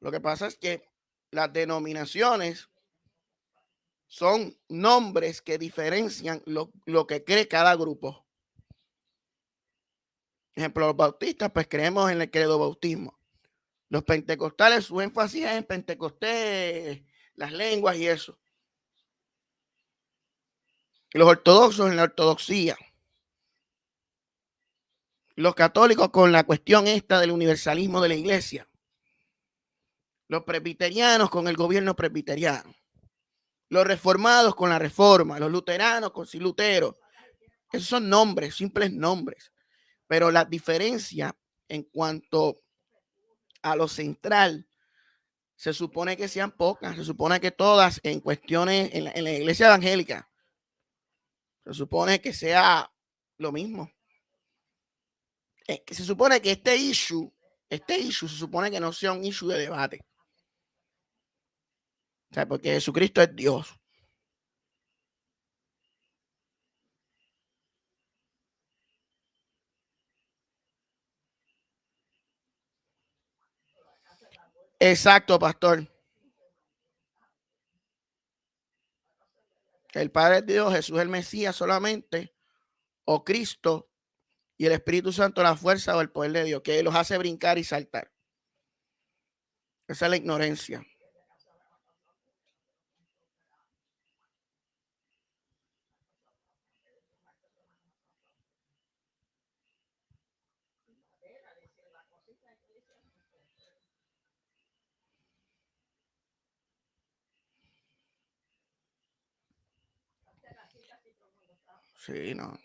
Lo que pasa es que las denominaciones son nombres que diferencian lo que cree cada grupo. Ejemplo, los bautistas, pues creemos en el credo bautismo. Los pentecostales, su énfasis es en Pentecostés, las lenguas y eso. Y los ortodoxos en la ortodoxia. Los católicos con la cuestión esta del universalismo de la iglesia. Los presbiterianos con el gobierno presbiteriano. Los reformados con la reforma. Los luteranos con sin Lutero. Esos son nombres, simples nombres. Pero la diferencia en cuanto a lo central se supone que sean pocas, se supone que todas en cuestiones en la iglesia evangélica, se supone que sea lo mismo. Que se supone que este issue se supone que no sea un issue de debate. O sea, porque Jesucristo es Dios. Exacto, pastor. El Padre es Dios, Jesús es el Mesías solamente, o Cristo y el Espíritu Santo la fuerza o el poder de Dios, que los hace brincar y saltar. Esa es la ignorancia. Sí, no.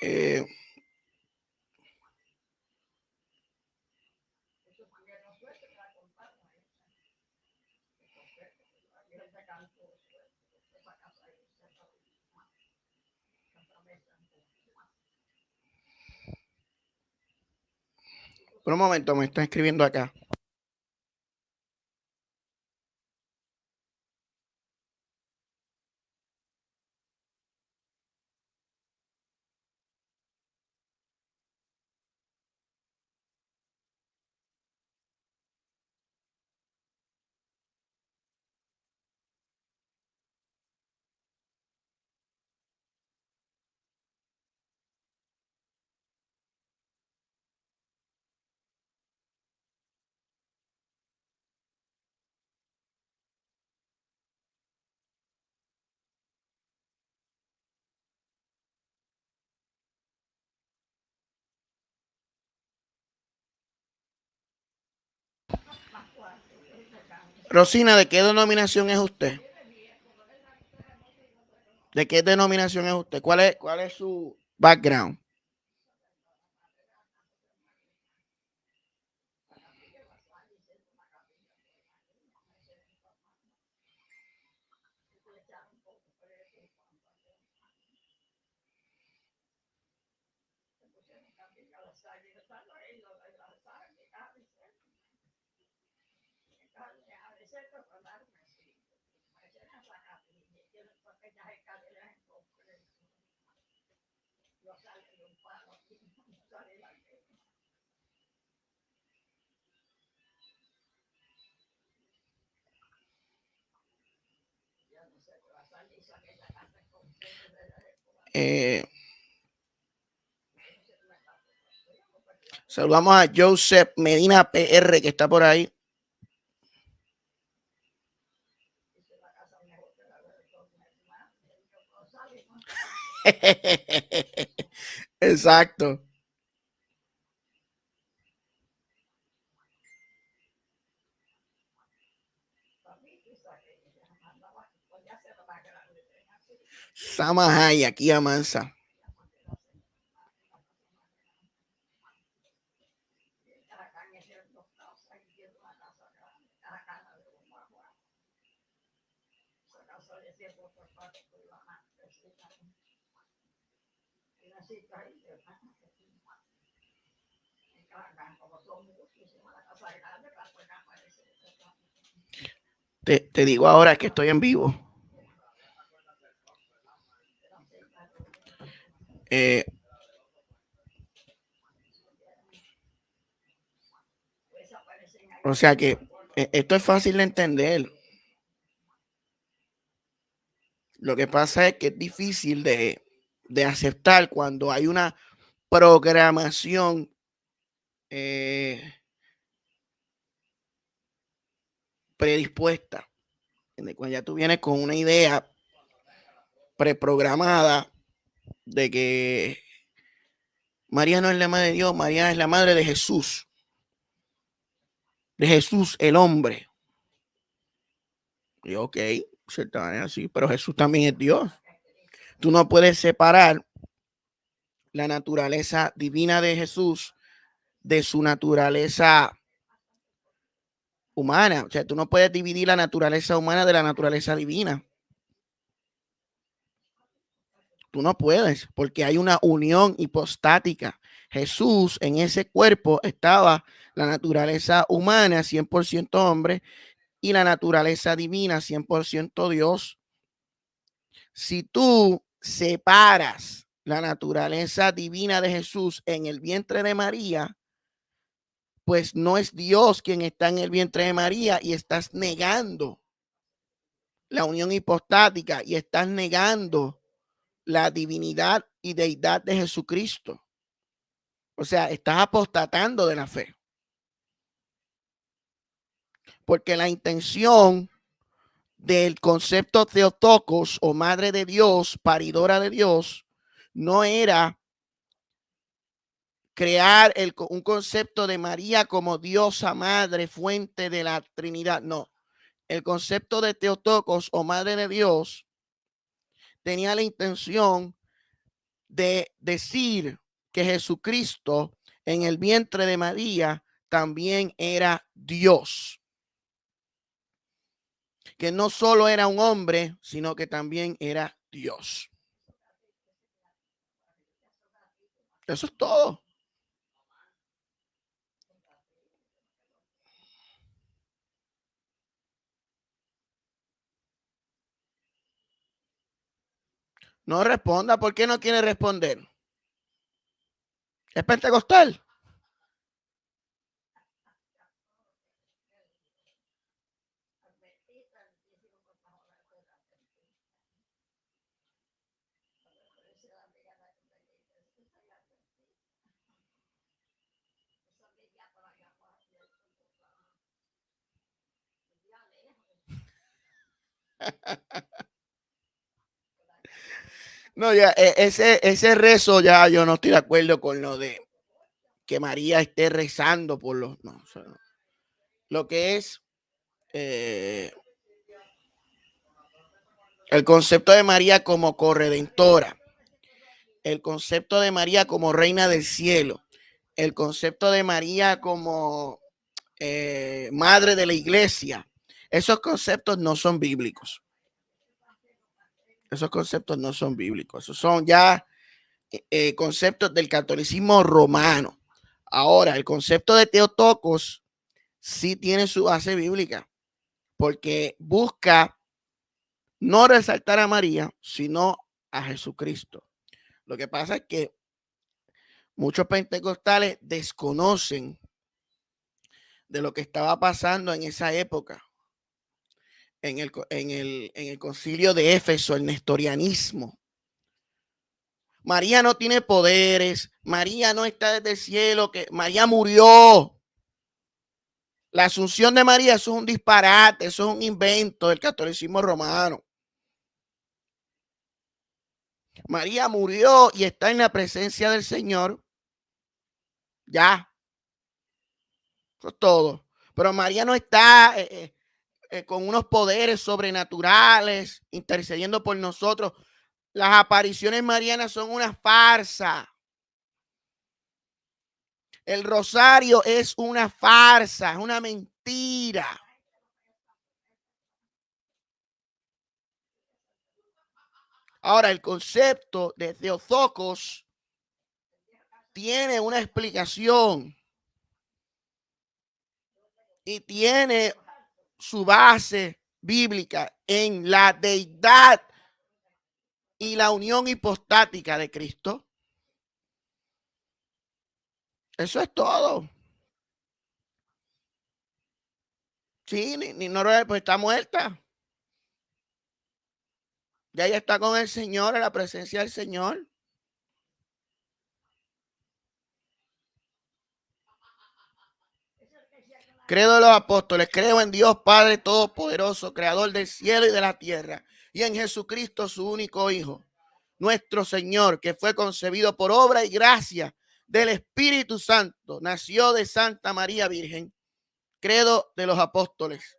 Eh, por un momento, me está escribiendo acá. Rosina, ¿de qué denominación es usted? ¿De qué denominación es usted? ¿Cuál es su background? Eh, Saludamos a Joseph Medina PR, que está por ahí. Exacto. Samahaya, aquí amansa. Te digo ahora que estoy en vivo. Eh, O sea que esto es fácil de entender. Lo que pasa es que es difícil de aceptar cuando hay una programación predispuesta. Cuando ya tú vienes con una idea preprogramada de que María no es la madre de Dios, María es la madre de Jesús el hombre. Y ok, cierta manera sí, pero Jesús también es Dios. Tú no puedes separar la naturaleza divina de Jesús de su naturaleza humana. O sea, tú no puedes dividir la naturaleza humana de la naturaleza divina. Tú no puedes, porque hay una unión hipostática. Jesús en ese cuerpo estaba la naturaleza humana, 100% hombre, y la naturaleza divina, 100% Dios. Si tú separas la naturaleza divina de Jesús en el vientre de María, pues no es Dios quien está en el vientre de María y estás negando la unión hipostática y estás negando la divinidad y deidad de Jesucristo. O sea, estás apostatando de la fe. Porque la intención del concepto Theotokos o madre de Dios, paridora de Dios, no era crear un concepto de María como diosa madre, fuente de la Trinidad. No, el concepto de Theotokos o madre de Dios tenía la intención de decir que Jesucristo en el vientre de María también era Dios. Que no solo era un hombre, sino que también era Dios. Eso es todo. No responda. ¿Por qué no quiere responder? ¿Es pentecostal? No, ya, ese rezo ya yo no estoy de acuerdo con lo de que María esté rezando por los... No, o sea, no. Lo que es el concepto de María como corredentora, el concepto de María como reina del cielo, el concepto de María como madre de la iglesia, esos conceptos no son bíblicos. Esos conceptos no son bíblicos. Esos son ya conceptos del catolicismo romano. Ahora, el concepto de Theotokos sí tiene su base bíblica, porque busca no resaltar a María, sino a Jesucristo. Lo que pasa es que muchos pentecostales desconocen de lo que estaba pasando en esa época, en el concilio de Éfeso, el nestorianismo. María no tiene poderes, María no está desde el cielo, que María murió. La asunción de María, eso es un disparate, eso es un invento del catolicismo romano. María murió y está en la presencia del Señor. Ya. Eso es todo. Pero María no está con unos poderes sobrenaturales intercediendo por nosotros. Las apariciones marianas son una farsa. El rosario es una farsa, es una mentira. Ahora, el concepto de Theotokos tiene una explicación y tiene su base bíblica en la deidad y la unión hipostática de Cristo. Eso es todo. Sí, no, pues está muerta. Ya ella está con el Señor, en la presencia del Señor. Credo de los apóstoles, creo en Dios Padre Todopoderoso, Creador del cielo y de la tierra, y en Jesucristo, su único Hijo, nuestro Señor, que fue concebido por obra y gracia del Espíritu Santo, nació de Santa María Virgen. Credo de los apóstoles.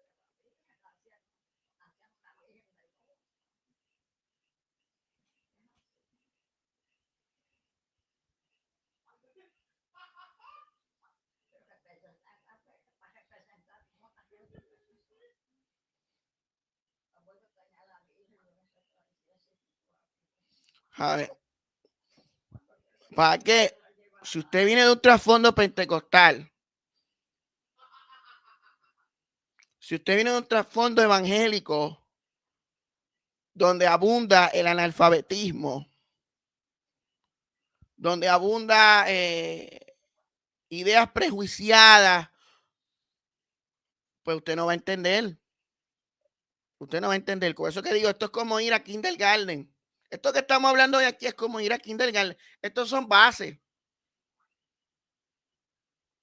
A ver, ¿para qué? Si usted viene de un trasfondo pentecostal, si usted viene de un trasfondo evangélico, donde abunda el analfabetismo, donde abunda ideas prejuiciadas, pues usted no va a entender. Usted no va a entender. Por eso que digo, esto es como ir a kindergarten. Esto que estamos hablando de aquí es como ir a kindergarten. Estos son bases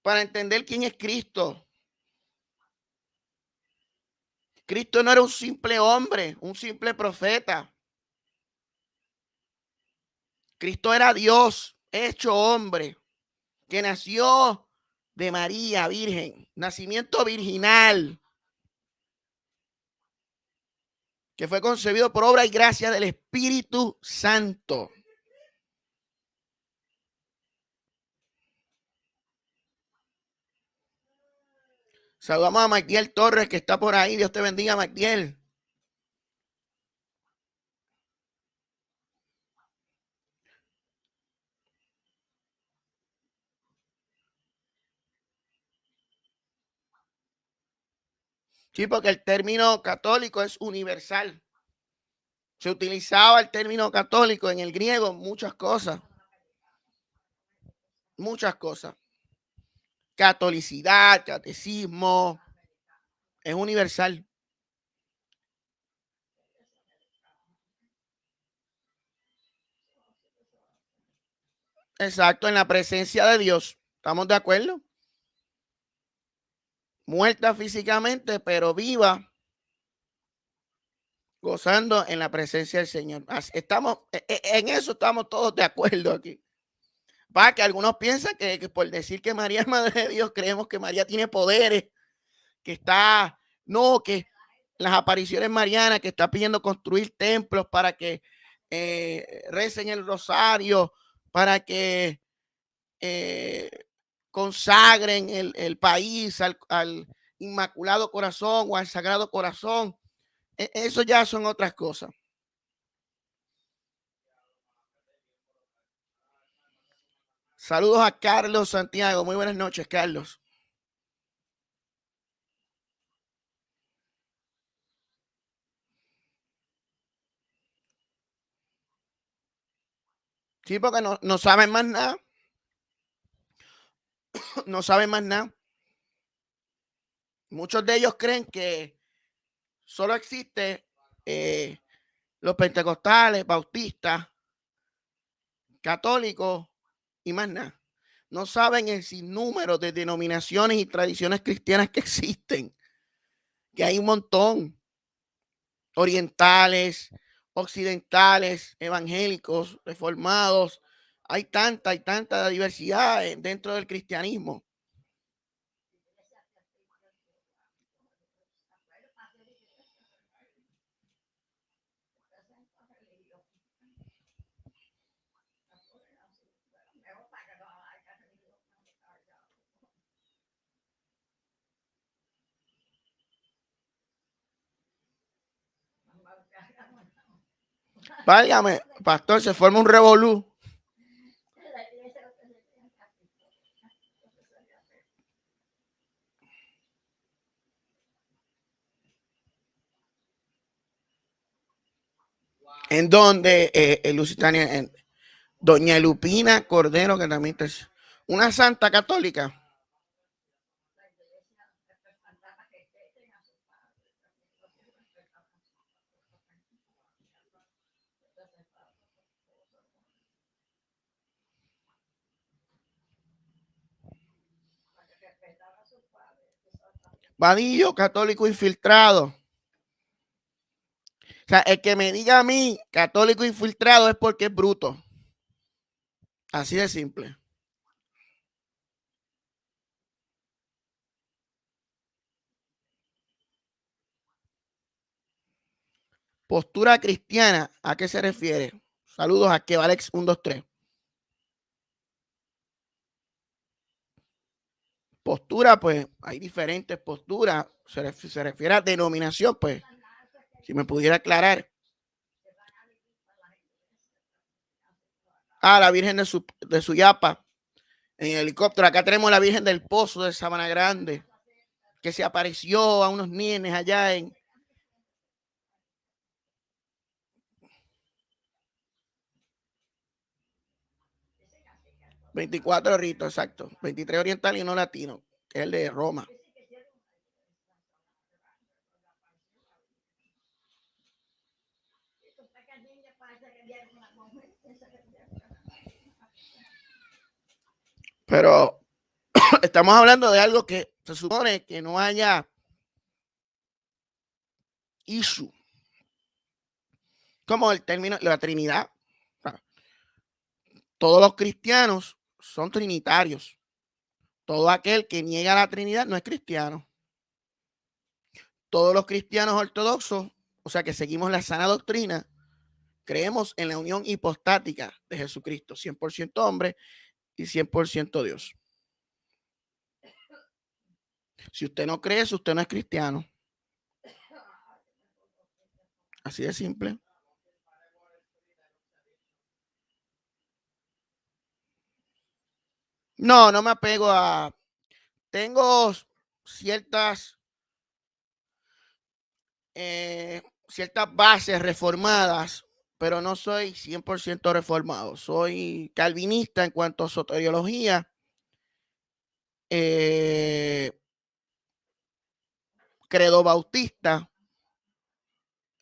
para entender quién es Cristo. Cristo no era un simple hombre, un simple profeta. Cristo era Dios hecho hombre, que nació de María Virgen, nacimiento virginal, que fue concebido por obra y gracia del Espíritu Santo. Saludamos a Magdiel Torres, que está por ahí. Dios te bendiga, Magdiel. Sí, porque el término católico es universal. Se utilizaba el término católico en el griego, muchas cosas. Muchas cosas. Catolicidad, catecismo, es universal. Exacto, en la presencia de Dios. ¿Estamos de acuerdo? Muerta físicamente, pero viva, gozando en la presencia del Señor. Estamos, en eso estamos todos de acuerdo aquí. Va, que algunos piensan que por decir que María es Madre de Dios, creemos que María tiene poderes, que está, no, que las apariciones marianas, que está pidiendo construir templos para que recen el rosario, para que consagren el país al Inmaculado Corazón o al Sagrado Corazón. Eso ya son otras cosas. Saludos a Carlos Santiago. Muy buenas noches, Carlos. Sí, porque no saben más nada. No saben más nada. Muchos de ellos creen que solo existe los pentecostales, bautistas, católicos y más nada. No saben el sinnúmero de denominaciones y tradiciones cristianas que existen, que hay un montón, orientales, occidentales, evangélicos, reformados. Hay tanta diversidad dentro del cristianismo. Válgame, pastor, se forma un revolú. En donde Lusitania, en doña Lupina Cordero, que también es una santa católica. Vadillo, católico infiltrado. O sea, el que me diga a mí católico infiltrado es porque es bruto. Así de simple. Postura cristiana, ¿a qué se refiere? Saludos a Kevalex 123. Postura, pues hay diferentes posturas. Se refiere a denominación, pues, si me pudiera aclarar. Ah, la Virgen de Suyapa, en helicóptero. Acá tenemos la Virgen del Pozo de Sabana Grande, que se apareció a unos nienes allá en 24 ritos, exacto. 23 oriental y no latino, que es el de Roma. Pero estamos hablando de algo que se supone que no haya issue, como el término, la Trinidad. Todos los cristianos son trinitarios. Todo aquel que niega la Trinidad no es cristiano. Todos los cristianos ortodoxos, o sea que seguimos la sana doctrina, creemos en la unión hipostática de Jesucristo, 100% hombre y 100% Dios. Si usted no cree eso, usted no es cristiano. Así de simple. No, no me apego a... Tengo ciertas, ciertas bases reformadas, pero no soy 100% reformado. Soy calvinista en cuanto a soteriología. Credo bautista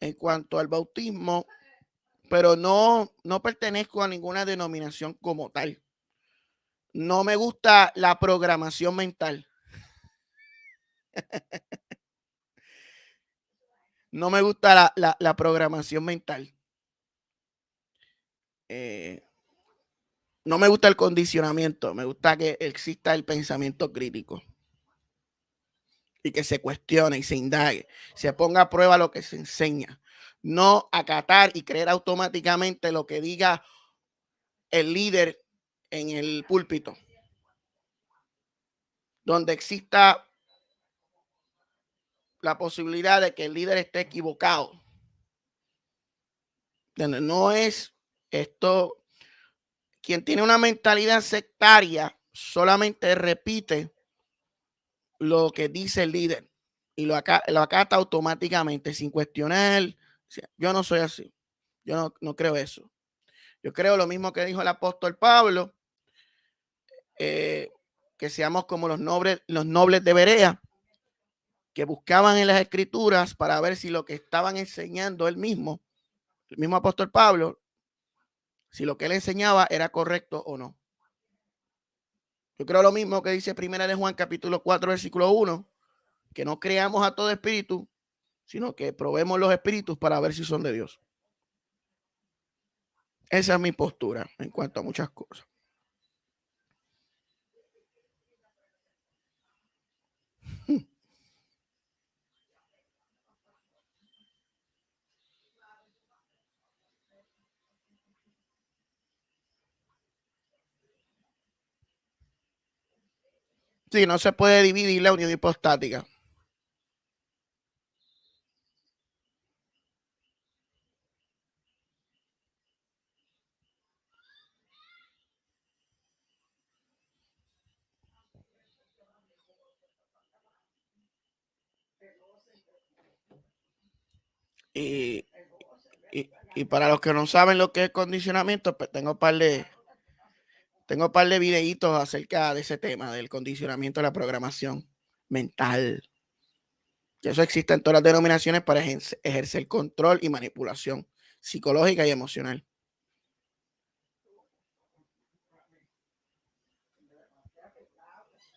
en cuanto al bautismo, pero no pertenezco a ninguna denominación como tal. No me gusta la programación mental. No me gusta la programación mental. No me gusta el condicionamiento. Me gusta que exista el pensamiento crítico y que se cuestione y se indague, se ponga a prueba lo que se enseña. No acatar y creer automáticamente lo que diga el líder en el púlpito, donde exista la posibilidad de que el líder esté equivocado. No es esto, quien tiene una mentalidad sectaria solamente repite lo que dice el líder y lo acata automáticamente sin cuestionar. Yo no soy así, yo no creo eso. Yo creo lo mismo que dijo el apóstol Pablo, que seamos como los nobles de Berea, que buscaban en las escrituras para ver si lo que estaban enseñando él mismo, el mismo apóstol Pablo, si lo que él enseñaba era correcto o no. Yo creo lo mismo que dice Primera de Juan capítulo 4 versículo 1, que no creamos a todo espíritu, sino que probemos los espíritus para ver si son de Dios. Esa es mi postura en cuanto a muchas cosas. Sí, no se puede dividir la unión hipostática. Y, y para los que no saben lo que es condicionamiento, pues tengo un par de videitos acerca de ese tema, del condicionamiento de la programación mental. Y eso existe en todas las denominaciones para ejercer control y manipulación psicológica y emocional.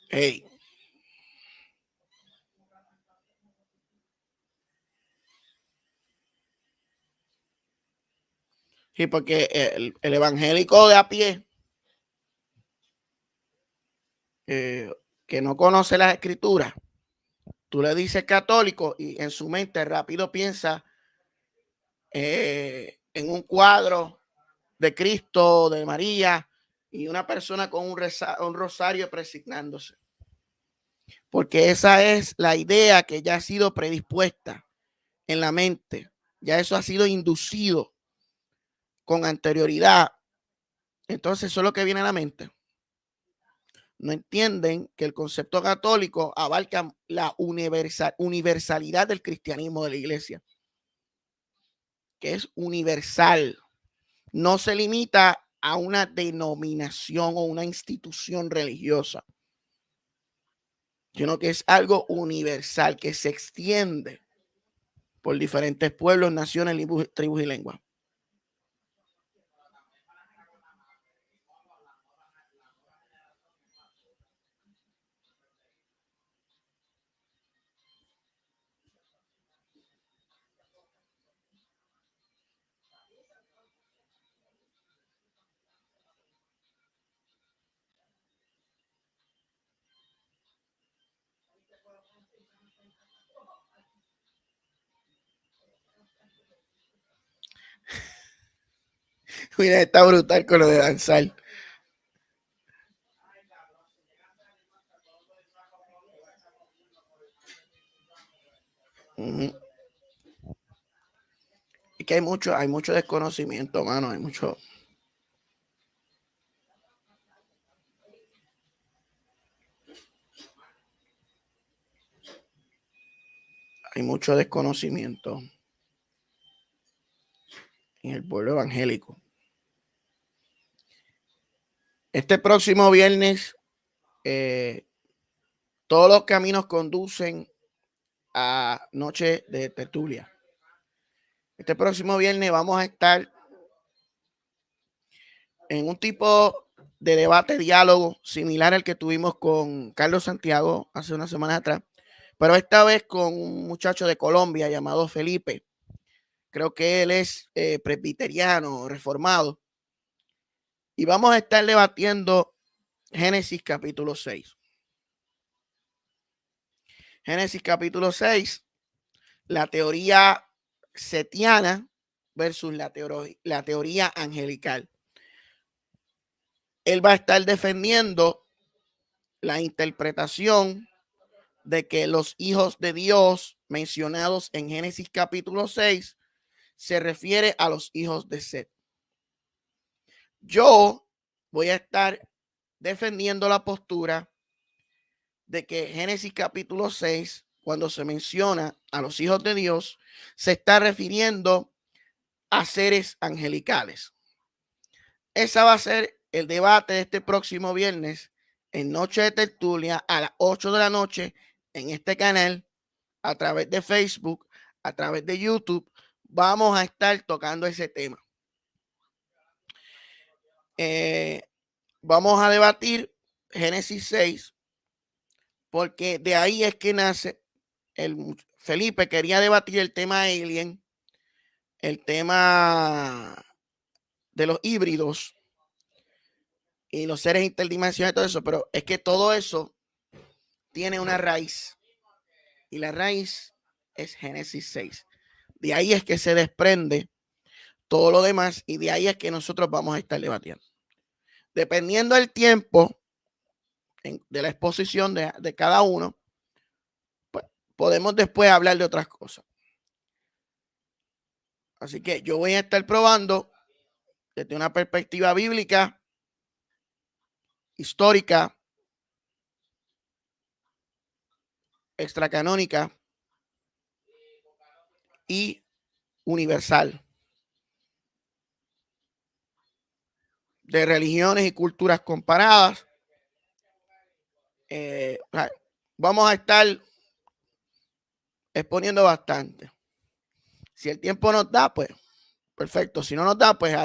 Hey, Sí, porque el evangélico de a pie, que no conoce las escrituras, tú le dices católico y en su mente rápido piensa en un cuadro de Cristo, de María y una persona con un rosario presignándose. Porque esa es la idea que ya ha sido predispuesta en la mente. Ya eso ha sido inducido con anterioridad. Entonces, eso es lo que viene a la mente. No entienden que el concepto católico abarca la universalidad del cristianismo de la iglesia, que es universal. No se limita a una denominación o una institución religiosa, sino que es algo universal que se extiende por diferentes pueblos, naciones, tribus y lenguas. Mira, está brutal con lo de danzar. Es que hay mucho desconocimiento, mano, hay mucho desconocimiento en el pueblo evangélico. Este próximo viernes, todos los caminos conducen a Noche de Tertulia. Este próximo viernes vamos a estar en un tipo de debate, diálogo similar al que tuvimos con Carlos Santiago hace unas semanas atrás, pero esta vez con un muchacho de Colombia llamado Felipe. Creo que él es presbiteriano, reformado. Y vamos a estar debatiendo Génesis capítulo 6. Génesis capítulo 6, la teoría setiana versus la teoría angelical. Él va a estar defendiendo la interpretación de que los hijos de Dios mencionados en Génesis capítulo 6 se refiere a los hijos de Set. Yo voy a estar defendiendo la postura de que Génesis capítulo 6, cuando se menciona a los hijos de Dios, se está refiriendo a seres angelicales. Esa va a ser el debate de este próximo viernes en Noche de Tertulia a las 8 de la noche en este canal, a través de Facebook, a través de YouTube. Vamos a estar tocando ese tema. Vamos a debatir Génesis 6, porque de ahí es que nace Felipe quería debatir el tema alien, el tema de los híbridos y los seres interdimensionales y todo eso, pero es que todo eso tiene una raíz y la raíz es Génesis 6. De ahí es que se desprende todo lo demás y de ahí es que nosotros vamos a estar debatiendo. Dependiendo del tiempo de la exposición de cada uno, pues podemos después hablar de otras cosas. Así que yo voy a estar probando desde una perspectiva bíblica, histórica, extracanónica y universal, de religiones y culturas comparadas. Vamos a estar exponiendo bastante. Si el tiempo nos da, pues perfecto. Si no nos da, pues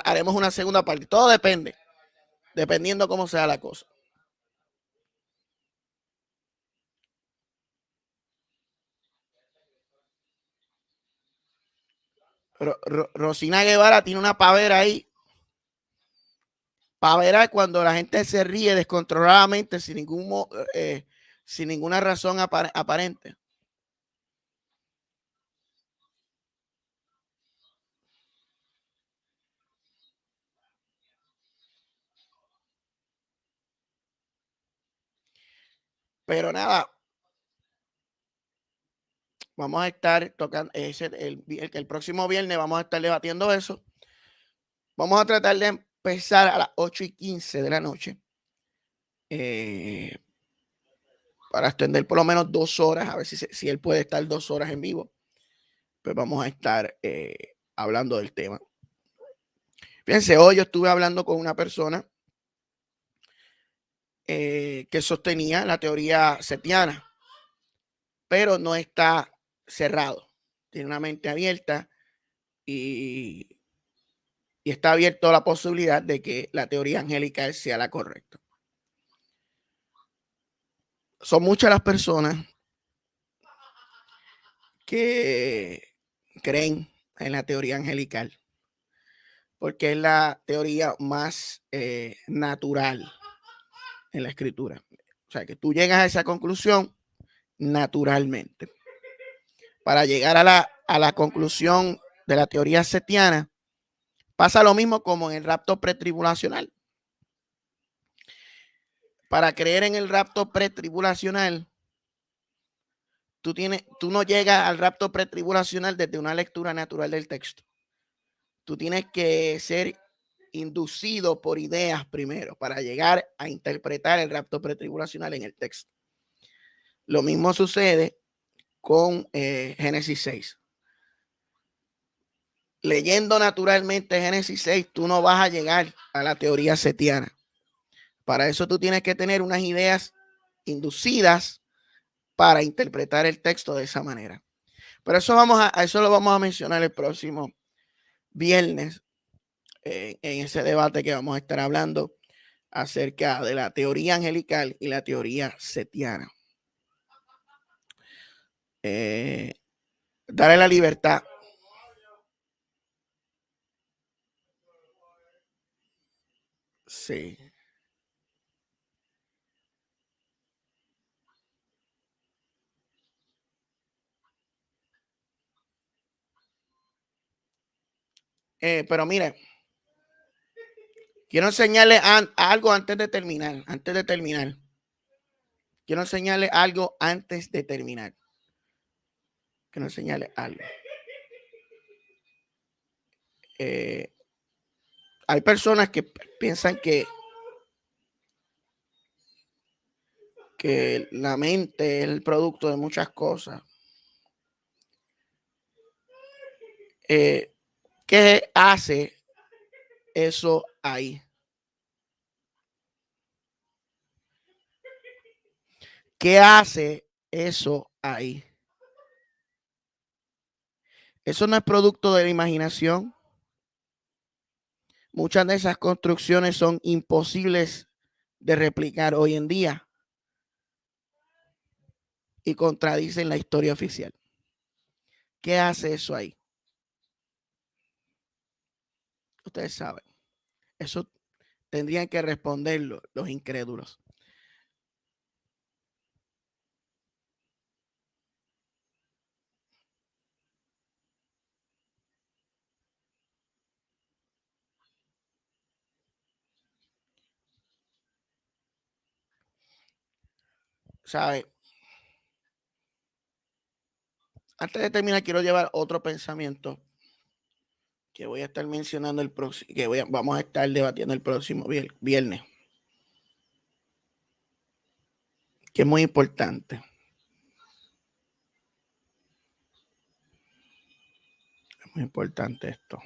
haremos una segunda parte. Todo depende, dependiendo cómo sea la cosa. Rosina Guevara tiene una pavera ahí. Pavera es cuando la gente se ríe descontroladamente sin ninguna razón aparente. Pero nada, vamos a estar tocando, el próximo viernes vamos a estar debatiendo eso. Vamos a tratar de empezar a las 8:15 de la noche. Para extender por lo menos 2 horas, a ver si él puede estar 2 horas en vivo. Pues vamos a estar hablando del tema. Fíjense, hoy yo estuve hablando con una persona que sostenía la teoría setiana, pero no está cerrado. Tiene una mente abierta y está abierto a la posibilidad de que la teoría angelical sea la correcta. Son muchas las personas que creen en la teoría angelical porque es la teoría más natural en la escritura. O sea, que tú llegas a esa conclusión naturalmente. Para llegar a la conclusión de la teoría setiana, pasa lo mismo como en el rapto pretribulacional. Para creer en el rapto pretribulacional, tú no llegas al rapto pretribulacional desde una lectura natural del texto. Tú tienes que ser inducido por ideas primero para llegar a interpretar el rapto pretribulacional en el texto. Lo mismo sucede con Génesis 6. Leyendo naturalmente Génesis 6, tú no vas a llegar a la teoría setiana. Para eso tú tienes que tener unas ideas inducidas para interpretar el texto de esa manera. Pero eso lo vamos a mencionar el próximo viernes en ese debate que vamos a estar hablando acerca de la teoría angelical y la teoría setiana. Darle la libertad. Sí. Pero mire, quiero enseñarle algo antes de terminar. Quiero enseñarle algo antes de terminar. Quiero enseñarle algo. Hay personas que piensan que la mente es el producto de muchas cosas. ¿Qué hace eso ahí? ¿Qué hace eso ahí? Eso no es producto de la imaginación. Muchas de esas construcciones son imposibles de replicar hoy en día y contradicen la historia oficial. ¿Qué hace eso ahí? Ustedes saben. Eso tendrían que responderlo los incrédulos. ¿Sabe? Antes de terminar, quiero llevar otro pensamiento que voy a estar mencionando el próximo, vamos a estar debatiendo el próximo viernes, que es muy importante. Es muy importante esto.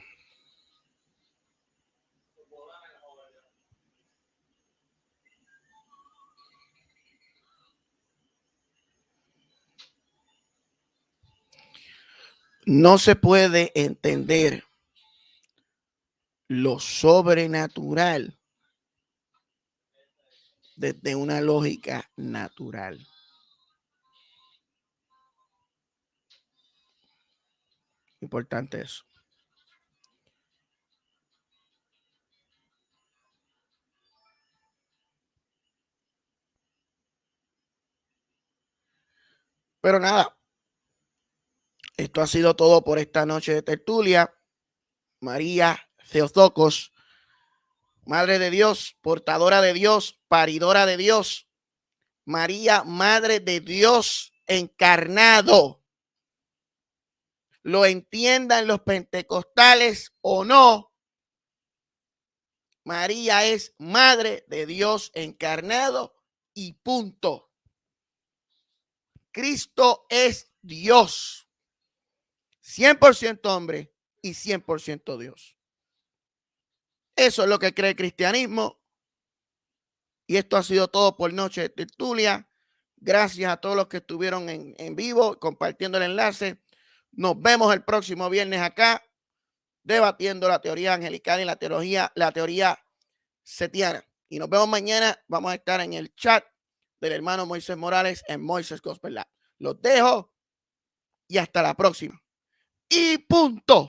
No se puede entender lo sobrenatural desde una lógica natural. Importante eso. Pero nada, esto ha sido todo por esta noche de tertulia. María Theotokos, Madre de Dios, portadora de Dios, paridora de Dios. María, Madre de Dios encarnado. Lo entiendan los pentecostales o no, María es Madre de Dios encarnado y punto. Cristo es Dios, 100% hombre y 100% Dios. Eso es lo que cree el cristianismo. Y esto ha sido todo por Noche de Tertulia. Gracias a todos los que estuvieron en vivo compartiendo el enlace. Nos vemos el próximo viernes acá debatiendo la teoría angelical y la teoría setiana. Y nos vemos mañana. Vamos a estar en el chat del hermano Moisés Morales en Moisés Gospel Lab. Los dejo y hasta la próxima. Y punto.